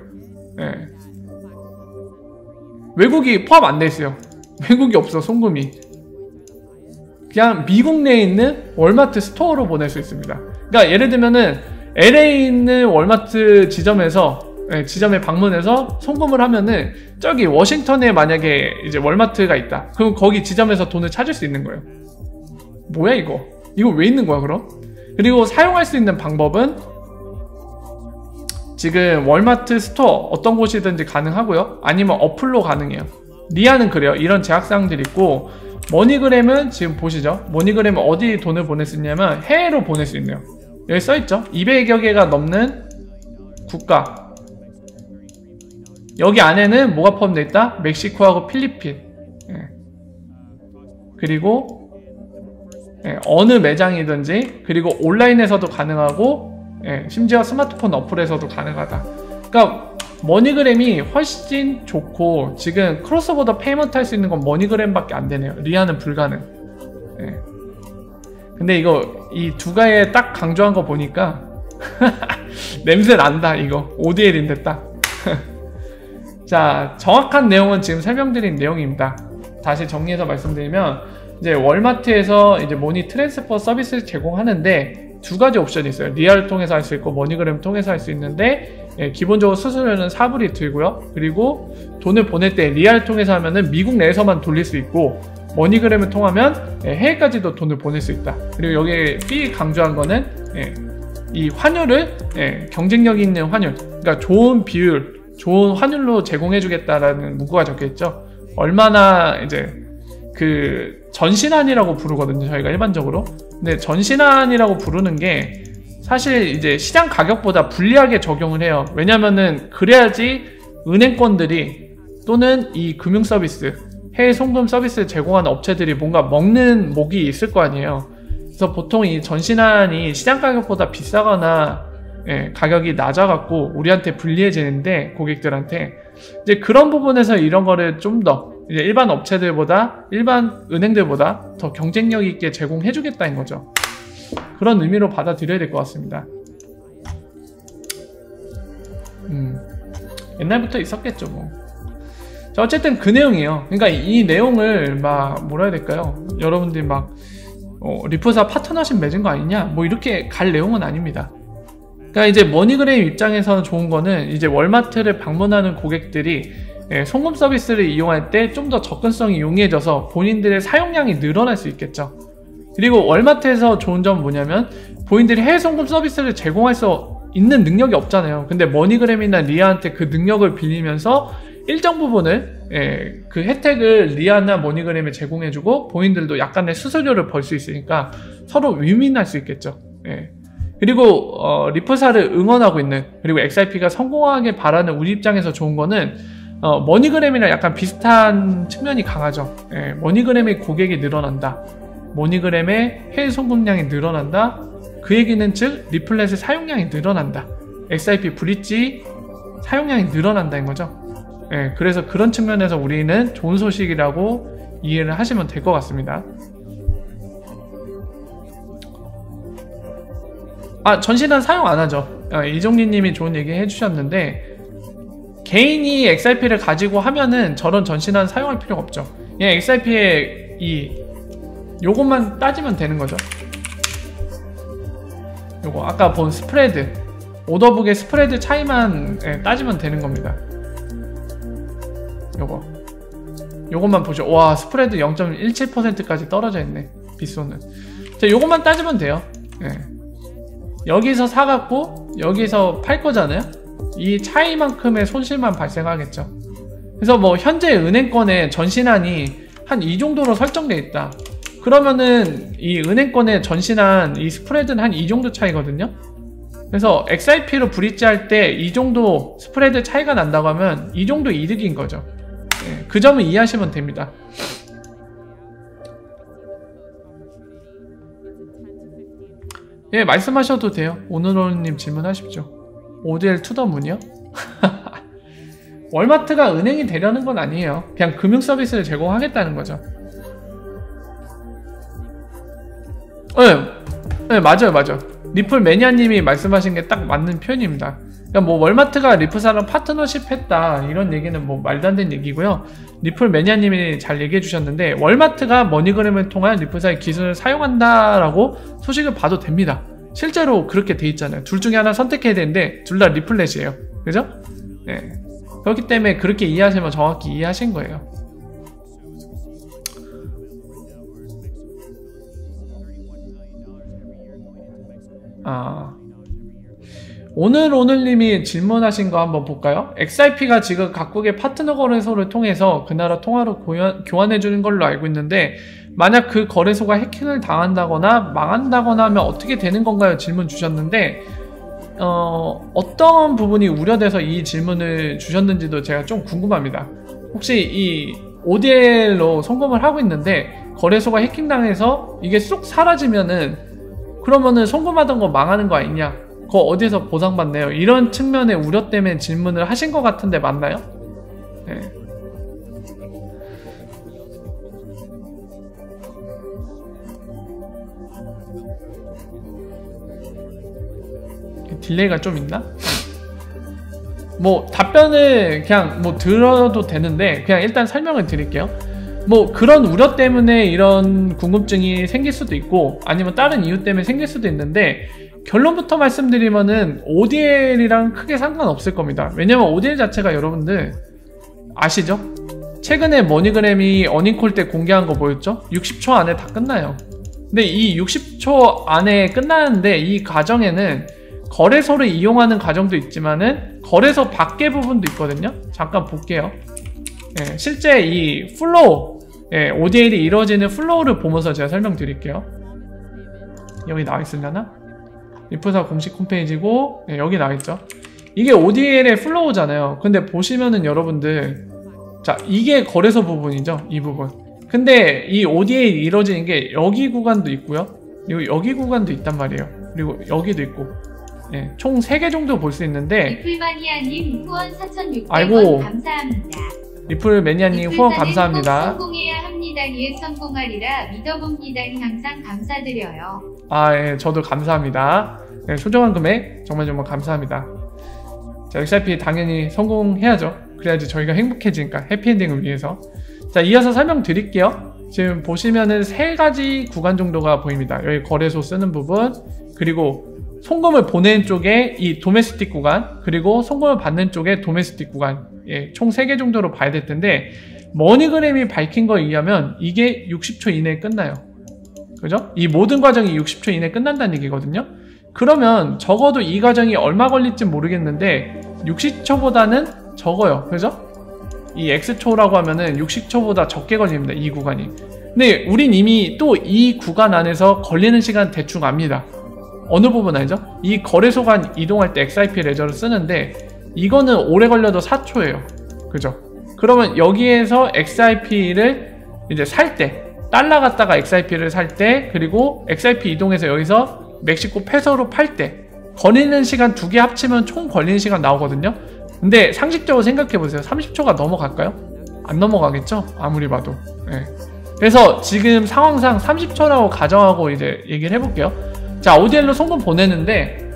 외국이 포함 안 돼 있어요. 외국이 없어, 송금이. 그냥 미국 내에 있는 월마트 스토어로 보낼 수 있습니다. 그러니까 예를 들면은 LA에 있는 월마트 지점에 방문해서 송금을 하면은 저기 워싱턴에 만약에 이제 월마트가 있다. 그럼 거기 지점에서 돈을 찾을 수 있는 거예요. 뭐야 이거? 이거 왜 있는 거야 그럼? 그리고 사용할 수 있는 방법은 지금 월마트 스토어 어떤 곳이든지 가능하고요. 아니면 어플로 가능해요. 리아는 그래요. 이런 제약사항들이 있고, 머니그램은 지금 보시죠. 머니그램은 어디 돈을 보낼 수 있냐면 해외로 보낼 수 있네요. 여기 써있죠. 200여 개가 넘는 국가. 여기 안에는 뭐가 포함되어 있다? 멕시코하고 필리핀. 그리고 어느 매장이든지, 그리고 온라인에서도 가능하고, 심지어 스마트폰 어플에서도 가능하다. 그러니까 머니그램이 훨씬 좋고, 지금 크로스보더 페이먼트 할 수 있는 건 머니그램밖에 안 되네요. 리아는 불가능. 근데 이거 이 두 가에 딱 강조한 거 보니까 냄새 난다. 이거 ODL인데 딱. 자, 정확한 내용은 지금 설명드린 내용입니다. 다시 정리해서 말씀드리면 이제 월마트에서 이제 모니 트랜스퍼 서비스를 제공하는데 두 가지 옵션이 있어요. 리아를 통해서 할 수 있고 머니그램 통해서 할 수 있는데, 기본적으로 수수료는 4불이 들고요. 그리고 돈을 보낼 때 리아를 통해서 하면은 미국 내에서만 돌릴 수 있고, 머니그램을 통하면 해외까지도 돈을 보낼 수 있다. 그리고 여기에 B 강조한 거는 이 환율을 경쟁력 있는 환율, 그러니까 좋은 비율, 좋은 환율로 제공해 주겠다라는 문구가 적혀있죠. 얼마나 이제 그 전신한이라고 부르거든요, 저희가 일반적으로. 근데 전신한이라고 부르는 게 사실 이제 시장 가격보다 불리하게 적용을 해요. 왜냐면은 그래야지 은행권들이 또는 이 금융 서비스, 해외 송금 서비스를 제공하는 업체들이 뭔가 먹는 목이 있을 거 아니에요. 그래서 보통 이 전신한이 시장 가격보다 비싸거나 가격이 낮아갖고 우리한테 불리해지는데, 고객들한테 이제 그런 부분에서 이런 거를 좀 더 이제 일반 업체들보다, 일반 은행들보다 더 경쟁력 있게 제공해주겠다는 거죠. 그런 의미로 받아들여야 될 것 같습니다. 옛날부터 있었겠죠 뭐. 자, 어쨌든 그 내용이에요. 그러니까 이 내용을 막 뭐라 해야 될까요? 여러분들이 막 리프사 파트너십 맺은 거 아니냐? 뭐 이렇게 갈 내용은 아닙니다. 그러니까 이제 머니그램 입장에서는 좋은 거는 이제 월마트를 방문하는 고객들이 송금 서비스를 이용할 때 좀 더 접근성이 용이해져서 본인들의 사용량이 늘어날 수 있겠죠. 그리고 월마트에서 좋은 점은 뭐냐면 본인들이 해외 송금 서비스를 제공할 수 있는 능력이 없잖아요. 근데 머니그램이나 리아한테 그 능력을 빌리면서 일정 부분을 그 혜택을 리아나 머니그램에 제공해주고 본인들도 약간의 수수료를 벌 수 있으니까 서로 윈윈할 수 있겠죠. 그리고 리프사를 응원하고 있는, 그리고 XRP가 성공하길 바라는 우리 입장에서 좋은 거는 머니그램이랑 약간 비슷한 측면이 강하죠. 머니그램의 고객이 늘어난다, 머니그램의 해외 송금량이 늘어난다. 그 얘기는 즉 리플렛의 사용량이 늘어난다, XRP 브릿지 사용량이 늘어난다는 거죠. 그래서 그런 측면에서 우리는 좋은 소식이라고 이해를 하시면 될 것 같습니다. 전신한 사용 안 하죠. 이종리님이 좋은 얘기 해주셨는데, 개인이 XRP를 가지고 하면은 저런 전신한 사용할 필요가 없죠. 그냥 XRP의 요것만 따지면 되는 거죠. 요거 아까 본 스프레드, 오더북의 스프레드 차이만 따지면 되는 겁니다. 요것만 보죠. 와, 스프레드 0.17%까지 떨어져 있네, 빗소는. 자, 요것만 따지면 돼요. 여기서 사갖고 여기서 팔 거잖아요. 이 차이만큼의 손실만 발생하겠죠. 그래서 뭐 현재 은행권의 전신한이 한 이 정도로 설정돼 있다. 그러면은 이 은행권의 전신한 이 스프레드는 한 이 정도 차이거든요. 그래서 XRP로 브릿지 할 때 이 정도 스프레드 차이가 난다고 하면 이 정도 이득인 거죠. 그 점을 이해하시면 됩니다. 말씀하셔도 돼요. 오늘오님 질문하십시오. ODL 투 더 문이요? 월마트가 은행이 되려는 건 아니에요. 그냥 금융 서비스를 제공하겠다는 거죠. 맞아요. 리플 매니아님이 말씀하신 게 딱 맞는 표현입니다. 그러니까 뭐 월마트가 리프사랑 파트너십 했다, 이런 얘기는 뭐 말도 안 되는 얘기고요. 리플 매니아님이 잘 얘기해 주셨는데, 월마트가 머니그램을 통한 리프사의 기술을 사용한다라고 소식을 봐도 됩니다. 실제로 그렇게 돼 있잖아요. 둘 중에 하나 선택해야 되는데 둘 다 리플렛이에요. 그죠? 그렇기 때문에 그렇게 이해하시면 정확히 이해하신 거예요. 오늘님이 질문하신 거 한번 볼까요? XRP가 지금 각국의 파트너 거래소를 통해서 그 나라 통화로 교환해주는 걸로 알고 있는데, 만약 그 거래소가 해킹을 당한다거나 망한다거나 하면 어떻게 되는 건가요? 질문 주셨는데, 어떤 부분이 우려돼서 이 질문을 주셨는지도 제가 좀 궁금합니다. 혹시 이 ODL로 송금을 하고 있는데 거래소가 해킹당해서 이게 쑥 사라지면은, 그러면은 송금하던 거 망하는 거 아니냐? 그거 어디서 보상받나요? 이런 측면의 우려 때문에 질문을 하신 것 같은데 맞나요? 딜레이가 좀 있나? 뭐 답변을 그냥 뭐 들어도 되는데 그냥 일단 설명을 드릴게요. 뭐 그런 우려 때문에 이런 궁금증이 생길 수도 있고 아니면 다른 이유 때문에 생길 수도 있는데 결론부터 말씀드리면은 ODL이랑 크게 상관없을 겁니다. 왜냐면 ODL 자체가 여러분들 아시죠? 최근에 머니그램이 어닝콜 때 공개한 거 보였죠? 60초 안에 다 끝나요. 근데 이 60초 안에 끝나는데 이 과정에는 거래소를 이용하는 과정도 있지만은 거래소 밖의 부분도 있거든요. 잠깐 볼게요. 예, 실제 이 플로우, 예, ODL이 이루어지는 플로우를 보면서 제가 설명드릴게요. 여기 나와 있으려나? 리프사 공식 홈페이지고, 예, 여기 나와 있죠. 이게 ODL의 플로우잖아요. 근데 보시면은 여러분들, 자, 이게 거래소 부분이죠. 이 부분. 근데 이 ODL이 이루어지는 게 여기 구간도 있고요. 그리고 여기 구간도 있단 말이에요. 그리고 여기도 있고. 예, 총 3개 정도 볼 수 있는데 리플마니아님 후원 4,600원 아이고. 감사합니다. 리플매니아님 후원 감사합니다. 꼭 성공해야 합니다. 예, 성공하리라 믿어봅니다. 항상 감사드려요. 아, 예, 저도 감사합니다. 예, 소중한 금액 정말 감사합니다. 자, XRP 당연히 성공해야죠. 그래야지 저희가 행복해지니까 해피엔딩을 위해서. 자, 이어서 설명드릴게요. 지금 보시면은 3가지 구간 정도가 보입니다. 여기 거래소 쓰는 부분, 그리고 송금을 보내는 쪽에 이 도메스틱 구간, 그리고 송금을 받는 쪽에 도메스틱 구간, 예, 총 3개 정도로 봐야 될 텐데 머니그램이 밝힌 거에 의하면 이게 60초 이내에 끝나요. 그죠? 이 모든 과정이 60초 이내에 끝난다는 얘기거든요. 그러면 적어도 이 과정이 얼마 걸릴지 모르겠는데 60초보다는 적어요. 그죠? 이 X초라고 하면은 60초보다 적게 걸립니다. 이 구간이. 근데 우린 이미 또 이 구간 안에서 걸리는 시간 대충 압니다. 어느 부분 알죠? 이 거래소 간 이동할 때 XRP 레저를 쓰는데 이거는 오래 걸려도 4초예요. 그죠? 그러면 여기에서 XRP를 이제 살 때, 달러 갖다가 XRP를 살 때, 그리고 XRP 이동해서 여기서 멕시코 페소로 팔 때 걸리는 시간 2개 합치면 총 걸리는 시간 나오거든요. 근데 상식적으로 생각해보세요. 30초가 넘어갈까요? 안 넘어가겠죠? 아무리 봐도. 네. 그래서 지금 상황상 30초라고 가정하고 이제 얘기를 해볼게요. 자, ODL로 송금 보내는데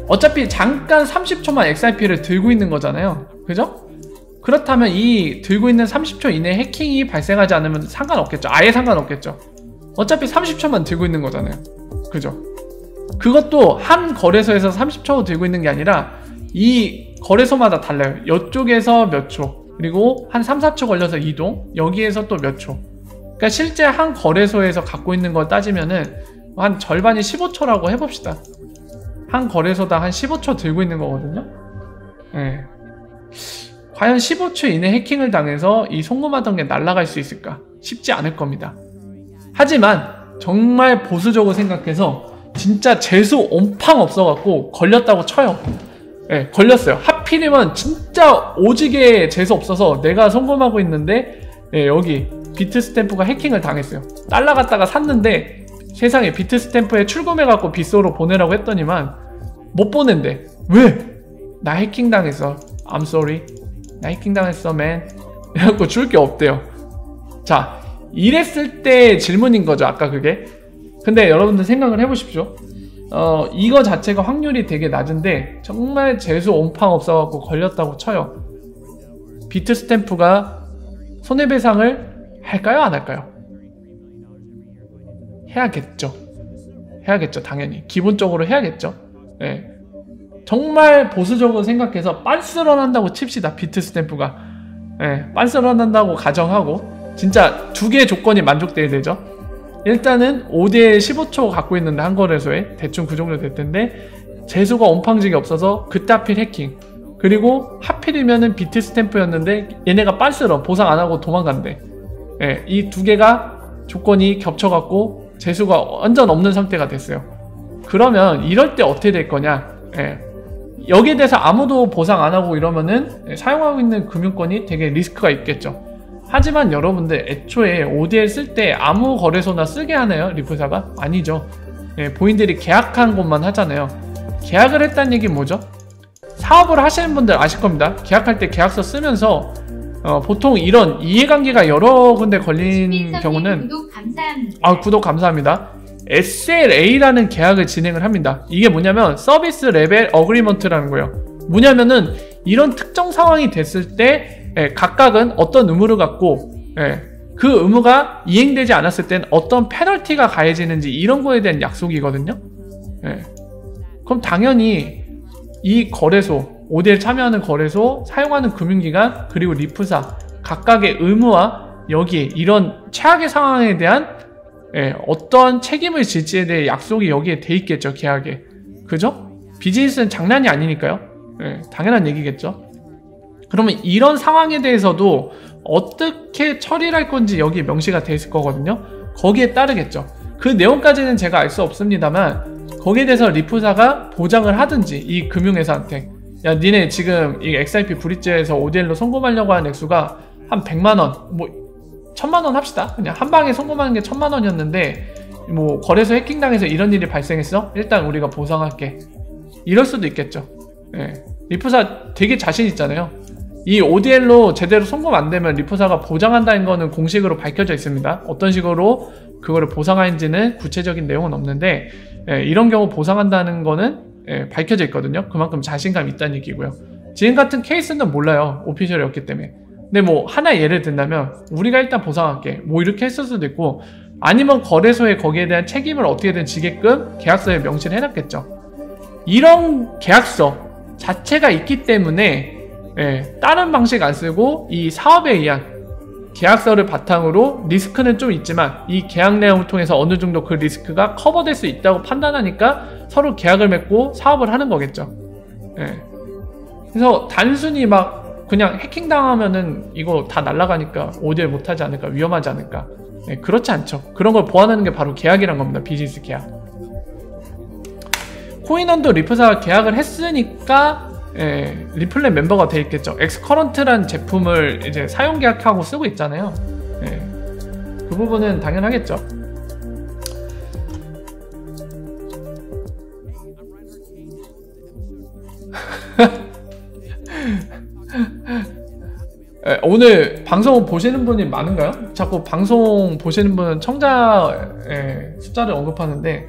어차피 잠깐 30초만 XRP를 들고 있는 거잖아요. 그죠? 그렇다면 이 들고 있는 30초 이내에 해킹이 발생하지 않으면 상관없겠죠. 아예 상관없겠죠. 어차피 30초만 들고 있는 거잖아요. 그죠? 그것도 한 거래소에서 30초 들고 있는 게 아니라 이 거래소마다 달라요. 이쪽에서 몇 초, 그리고 한 3, 4초 걸려서 이동, 여기에서 또 몇 초. 그러니까 실제 한 거래소에서 갖고 있는 걸 따지면은 한 절반이 15초라고 해봅시다. 한 거래소당 한 15초 들고 있는 거거든요. 네. 과연 15초 이내 해킹을 당해서 이 송금하던 게 날아갈 수 있을까? 쉽지 않을 겁니다. 하지만 정말 보수적으로 생각해서 진짜 재수 온팡 없어갖고 걸렸다고 쳐요. 네, 걸렸어요. 하필이면 진짜 오지게 재수 없어서 내가 송금하고 있는데 네, 여기 비트스탬프가 해킹을 당했어요. 달러 갖다가 샀는데 세상에 비트스탬프에 출금해갖고 빗소로 보내라고 했더니만 못 보낸대. 왜? 나 해킹 당했어. I'm sorry. 나 해킹 당했어, man. 이래갖고 줄 게 없대요. 자, 이랬을 때 질문인 거죠, 아까 그게. 근데 여러분들 생각을 해보십시오. 이거 자체가 확률이 되게 낮은데 정말 재수 온팡 없어갖고 걸렸다고 쳐요. 비트스탬프가 손해배상을 할까요, 안 할까요? 해야겠죠. 해야겠죠, 당연히. 기본적으로 해야겠죠. 네. 정말 보수적으로 생각해서 빤스런 한다고 칩시다. 비트스탬프가. 네, 빤스런 한다고 가정하고 진짜 2개의 조건이 만족돼야 되죠. 일단은 5대 15초 갖고 있는데 한 거래소에 대충 그 정도 될 텐데 재수가 온팡지게 없어서 그때 하필 해킹, 그리고 하필이면은 비트스탬프였는데 얘네가 빤스런 보상 안 하고 도망간대. 네, 이 2개가 조건이 겹쳐갖고 재수가 완전 없는 상태가 됐어요. 그러면 이럴 때 어떻게 될 거냐? 네, 여기에 대해서 아무도 보상 안 하고 이러면은 사용하고 있는 금융권이 되게 리스크가 있겠죠. 하지만 여러분들 애초에 ODL 쓸 때 아무 거래소나 쓰게 하나요? 리플사가? 아니죠. 예, 본인들이 계약한 곳만 하잖아요. 계약을 했다는 얘기는 뭐죠? 사업을 하시는 분들 아실 겁니다. 계약할 때 계약서 쓰면서 보통 이런 이해관계가 여러 군데 걸린 경우는 구독 감사합니다. 아, 구독 감사합니다. SLA라는 계약을 진행을 합니다. 이게 뭐냐면 서비스 레벨 어그리먼트라는 거예요. 뭐냐면은 이런 특정 상황이 됐을 때 각각은 어떤 의무를 갖고 그 의무가 이행되지 않았을 땐 어떤 페널티가 가해지는지 이런 거에 대한 약속이거든요. 그럼 당연히 이 거래소, ODL 참여하는 거래소, 사용하는 금융기관, 그리고 리프사 각각의 의무와 여기에 이런 최악의 상황에 대한 어떤 책임을 질지에 대해 약속이 여기에 돼 있겠죠, 계약에. 그죠? 비즈니스는 장난이 아니니까요. 당연한 얘기겠죠. 그러면 이런 상황에 대해서도 어떻게 처리를 할 건지 여기에 명시가 돼 있을 거거든요. 거기에 따르겠죠. 그 내용까지는 제가 알 수 없습니다만 거기에 대해서 리프사가 보장을 하든지 이 금융회사한테 야 니네 지금 이 XRP 브릿지에서 ODL로 송금하려고 하는 액수가 한 100만원 뭐 1000만원 합시다. 그냥 한 방에 송금하는 게 1000만원이었는데 뭐 거래소 해킹당해서 이런 일이 발생했어? 일단 우리가 보상할게. 이럴 수도 있겠죠. 리프사 되게 자신 있잖아요. 이 ODL로 제대로 송금 안 되면 리프사가 보장한다는 거는 공식으로 밝혀져 있습니다. 어떤 식으로 그거를 보상하는지는 구체적인 내용은 없는데 이런 경우 보상한다는 거는 밝혀져 있거든요. 그만큼 자신감이 있다는 얘기고요. 지금 같은 케이스는 몰라요. 오피셜이었기 때문에. 근데 뭐 하나 예를 든다면 우리가 일단 보상할게 뭐 이렇게 했을 수도 있고 아니면 거래소에 거기에 대한 책임을 어떻게든 지게끔 계약서에 명시를 해놨겠죠. 이런 계약서 자체가 있기 때문에 다른 방식 안 쓰고 이 사업에 의한 계약서를 바탕으로 리스크는 좀 있지만 이 계약 내용을 통해서 어느 정도 그 리스크가 커버될 수 있다고 판단하니까 서로 계약을 맺고 사업을 하는 거겠죠. 그래서 단순히 막 그냥 해킹당하면은 이거 다 날아가니까 ODL 못하지 않을까, 위험하지 않을까. 그렇지 않죠. 그런 걸 보완하는 게 바로 계약이란 겁니다. 비즈니스 계약. 코인원도 리프사가 계약을 했으니까 리플렛 멤버가 돼 있겠죠. 엑스커런트라는 제품을 이제 사용 계약하고 쓰고 있잖아요. 그 부분은 당연하겠죠. 오늘 방송 보시는 분이 많은가요? 자꾸 방송 보시는 분은 청자 숫자를 언급하는데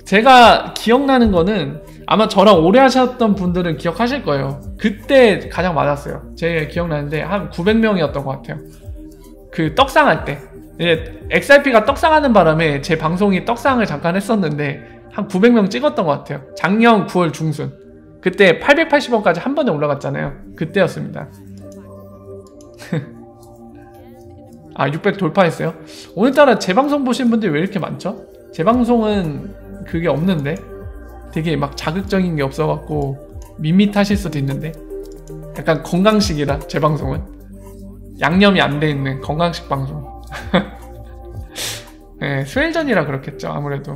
제가 기억나는 거는 아마 저랑 오래 하셨던 분들은 기억하실 거예요. 그때 가장 많았어요. 제 기억나는데 한 900명이었던 것 같아요. 그 떡상할 때 XRP가 떡상하는 바람에 제 방송이 떡상을 잠깐 했었는데 한 900명 찍었던 것 같아요. 작년 9월 중순 그때 880원까지 한 번에 올라갔잖아요. 그때였습니다. 아 600 돌파했어요? 오늘따라 제 방송 보신 분들이 왜 이렇게 많죠? 제 방송은 그게 없는데 되게 막 자극적인 게 없어갖고 밋밋하실 수도 있는데 약간 건강식이라 제 방송은 양념이 안 돼 있는 건강식 방송. 스웰전이라 그렇겠죠 아무래도.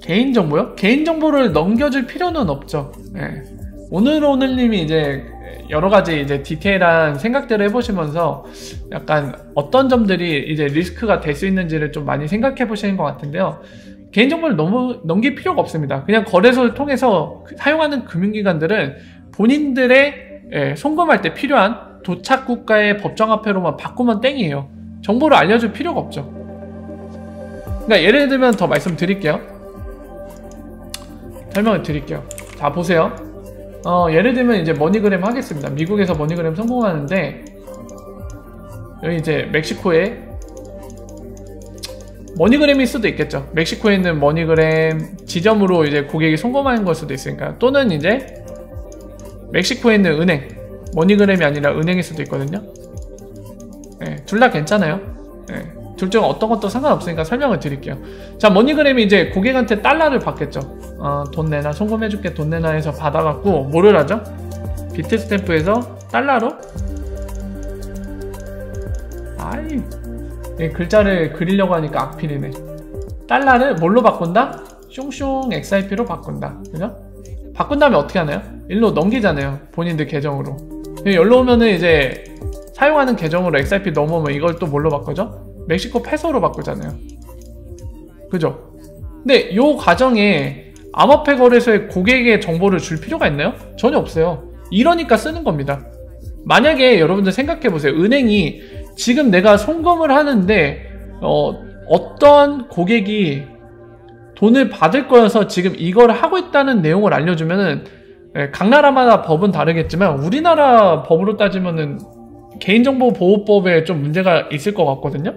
개인정보요? 개인정보를 넘겨줄 필요는 없죠. 오늘님이 이제 여러가지 이제 디테일한 생각들을 해보시면서 약간 어떤 점들이 이제 리스크가 될 수 있는지를 좀 많이 생각해 보시는 것 같은데요. 개인정보를 너무 넘길 필요가 없습니다. 그냥 거래소를 통해서 사용하는 금융기관들은 본인들의 송금할 때 필요한 도착국가의 법정화폐로만 바꾸면 땡이에요. 정보를 알려줄 필요가 없죠. 그러니까 예를 들면 더 말씀드릴게요. 설명을 드릴게요. 자 보세요. 예를 들면 이제 머니그램 하겠습니다. 미국에서 머니그램 성공하는데 여기 이제 멕시코에 머니그램일 수도 있겠죠. 멕시코에 있는 머니그램 지점으로 이제 고객이 송금하는 걸 수도 있으니까. 또는 이제 멕시코에 있는 은행 머니그램이 아니라 은행일 수도 있거든요. 둘 다 괜찮아요. 둘 중 어떤 것도 상관없으니까 설명을 드릴게요. 자 머니그램이 이제 고객한테 달러를 받겠죠. 돈 내놔 송금해줄게 돈 내놔 해서 받아갖고 뭐를 하죠? 비트스탬프에서 달러로 아이 글자를 그리려고 하니까 악필이네. 달러를 뭘로 바꾼다? 슝슝 XRP로 바꾼다. 그죠? 바꾼 다음에 어떻게 하나요? 일로 넘기잖아요. 본인들 계정으로. 여기로 오면은 이제 사용하는 계정으로 XRP 넘어오면 이걸 또 뭘로 바꾸죠? 멕시코 페소로 바꾸잖아요. 그죠? 근데 요 과정에 암호화폐 거래소에 고객의 정보를 줄 필요가 있나요? 전혀 없어요. 이러니까 쓰는 겁니다. 만약에 여러분들 생각해보세요. 은행이 지금 내가 송금을 하는데 어떤 고객이 돈을 받을 거여서 지금 이걸 하고 있다는 내용을 알려주면은, 각 나라마다 법은 다르겠지만 우리나라 법으로 따지면은 개인정보보호법에 좀 문제가 있을 것 같거든요.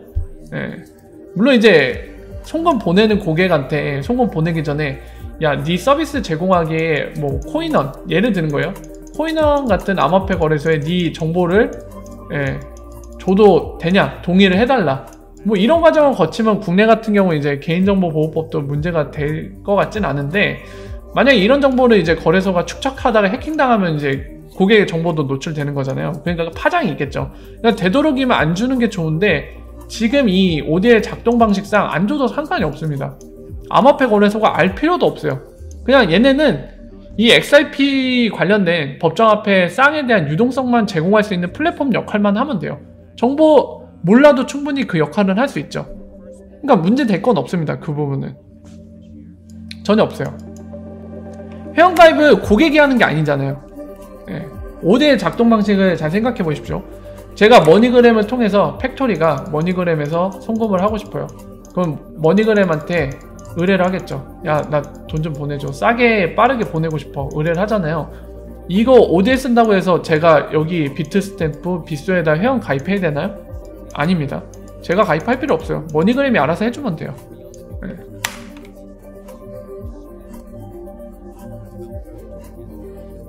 물론 이제 송금 보내는 고객한테 송금 보내기 전에 야, 네 서비스 제공하기에 뭐 코인원, 예를 드는 거예요. 코인원 같은 암호화폐 거래소에 네 정보를 줘도 되냐, 동의를 해달라, 뭐 이런 과정을 거치면 국내 같은 경우 이제 개인정보보호법도 문제가 될 것 같진 않은데, 만약에 이런 정보를 이제 거래소가 축적하다가 해킹당하면 이제 고객의 정보도 노출되는 거잖아요. 그러니까 파장이 있겠죠. 그러니까 되도록이면 안 주는 게 좋은데, 지금 이 ODL 작동 방식상 안 줘도 상관이 없습니다. 암호화폐 거래소가 알 필요도 없어요. 그냥 얘네는 이 XRP 관련된 법정화폐 쌍에 대한 유동성만 제공할 수 있는 플랫폼 역할만 하면 돼요. 정보 몰라도 충분히 그 역할은 할 수 있죠. 그러니까 문제 될 건 없습니다. 그 부분은 전혀 없어요. 회원가입을 고객이 하는 게 아니잖아요. ODL 작동 방식을 잘 생각해 보십시오. 제가 머니그램을 통해서, 팩토리가 머니그램에서 송금을 하고 싶어요. 그럼 머니그램한테 의뢰를 하겠죠. 야, 나 돈 좀 보내줘. 싸게 빠르게 보내고 싶어. 의뢰를 하잖아요. 이거 ODL 쓴다고 해서 제가 여기 비트스탬프, 빗소에다 회원 가입해야 되나요? 아닙니다. 제가 가입할 필요 없어요. 머니그램이 알아서 해주면 돼요.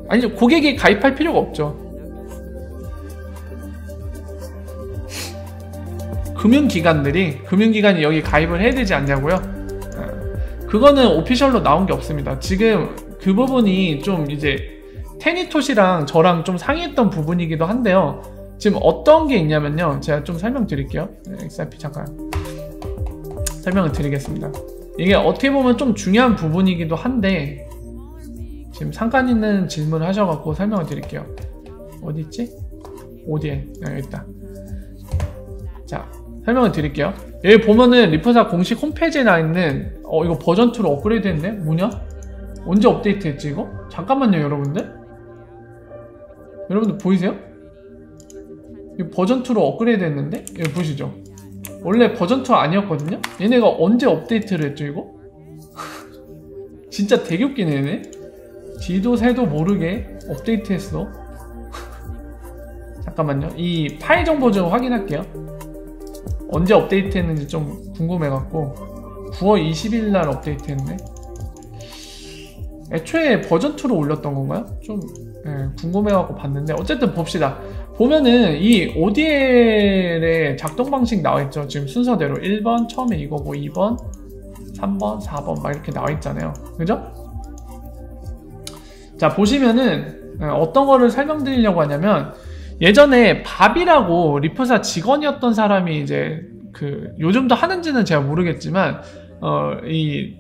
아니죠. 고객이 가입할 필요가 없죠. 금융기관이 여기 가입을 해야 되지 않냐고요? 그거는 오피셜로 나온 게 없습니다. 지금 그 부분이 좀 이제 테니토시랑 저랑 좀 상의했던 부분이기도 한데요. 지금 어떤 게 있냐면요. 제가 좀 설명드릴게요. XRP 잠깐 설명을 드리겠습니다. 이게 어떻게 보면 좀 중요한 부분이기도 한데, 지금 상관 있는 질문을 하셔갖고 설명을 드릴게요. 어디 있지? ODL. 여기 있다. 자, 설명을 드릴게요. 여기 보면은 리프사 공식 홈페이지에 나있는 이거 버전2로 업그레이드 했네? 뭐냐? 언제 업데이트 했지 이거? 잠깐만요 여러분들. 여러분들 보이세요? 이거 버전2로 업그레이드 했는데? 여기 보시죠. 원래 버전2 아니었거든요? 얘네가 언제 업데이트를 했죠 이거? 진짜 되게 웃기네 얘네. 지도 새도 모르게 업데이트 했어. 잠깐만요. 이 파일 정보 좀 확인할게요. 언제 업데이트 했는지 좀 궁금해갖고 9월 20일 날 업데이트 했네. 애초에 버전2로 올렸던 건가요? 좀 궁금해갖고 봤는데, 어쨌든 봅시다. 보면은 이 ODL의 작동 방식 나와있죠. 지금 순서대로 1번 처음에 이거고 2번 3번 4번 막 이렇게 나와있잖아요. 그죠? 자, 보시면은 어떤 거를 설명드리려고 하냐면, 예전에 밥이라고 리프사 직원이었던 사람이 이제 요즘도 하는지는 제가 모르겠지만 이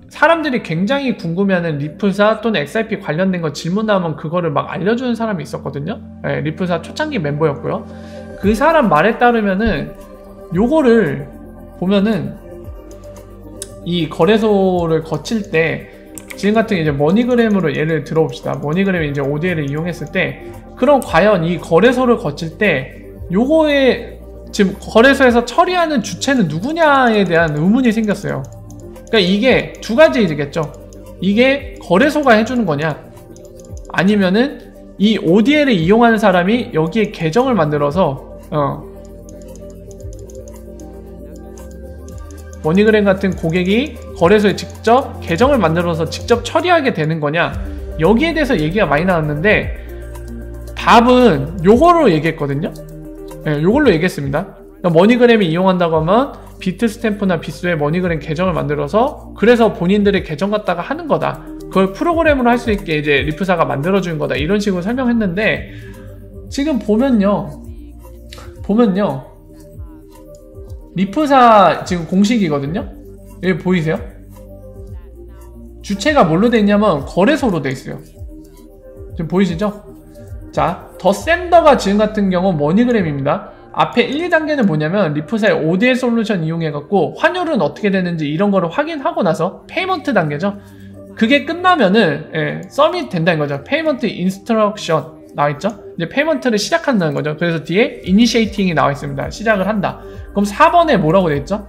사람들이 굉장히 궁금해하는 리프사 또는 XRP 관련된 거 질문하면 그거를 막 알려주는 사람이 있었거든요. 리프사 초창기 멤버였고요. 그 사람 말에 따르면은 요거를 보면은 이 거래소를 거칠 때, 지금 같은 이제 머니그램으로 예를 들어봅시다. 머니그램이 이제 ODL을 이용했을 때, 그럼 과연 이 거래소를 거칠 때 요거에 지금 거래소에서 처리하는 주체는 누구냐에 대한 의문이 생겼어요. 그러니까 이게 두 가지겠죠. 이게 거래소가 해주는 거냐, 아니면은 이 ODL을 이용하는 사람이 여기에 계정을 만들어서 머니그램 같은 고객이 거래소에 직접 계정을 만들어서 직접 처리하게 되는 거냐, 여기에 대해서 얘기가 많이 나왔는데, 답은 요거로 얘기했거든요. 요걸로 얘기했습니다. 그러니까 머니그램을 이용한다고 하면 비트스탬프나 빗소에 머니그램 계정을 만들어서, 그래서 본인들의 계정 갖다가 하는 거다, 그걸 프로그램으로 할 수 있게 이제 리프사가 만들어주는 거다, 이런 식으로 설명했는데, 지금 보면요 리프사 지금 공식이거든요. 여기 보이세요? 주체가 뭘로 돼 있냐면 거래소로 돼 있어요. 지금 보이시죠? 자, 더 샌더가 지금 같은 경우 머니그램입니다. 앞에 1, 2단계는 뭐냐면 리프사의 ODL 솔루션 이용해갖고 환율은 어떻게 되는지 이런 거를 확인하고 나서 페이먼트 단계죠. 그게 끝나면은 서밋 된다는 거죠. 페이먼트 인스트럭션 나와있죠? 이제 페이먼트를 시작한다는 거죠. 그래서 뒤에 initiating이 나와 있습니다. 시작을 한다. 그럼 4번에 뭐라고 돼 있죠?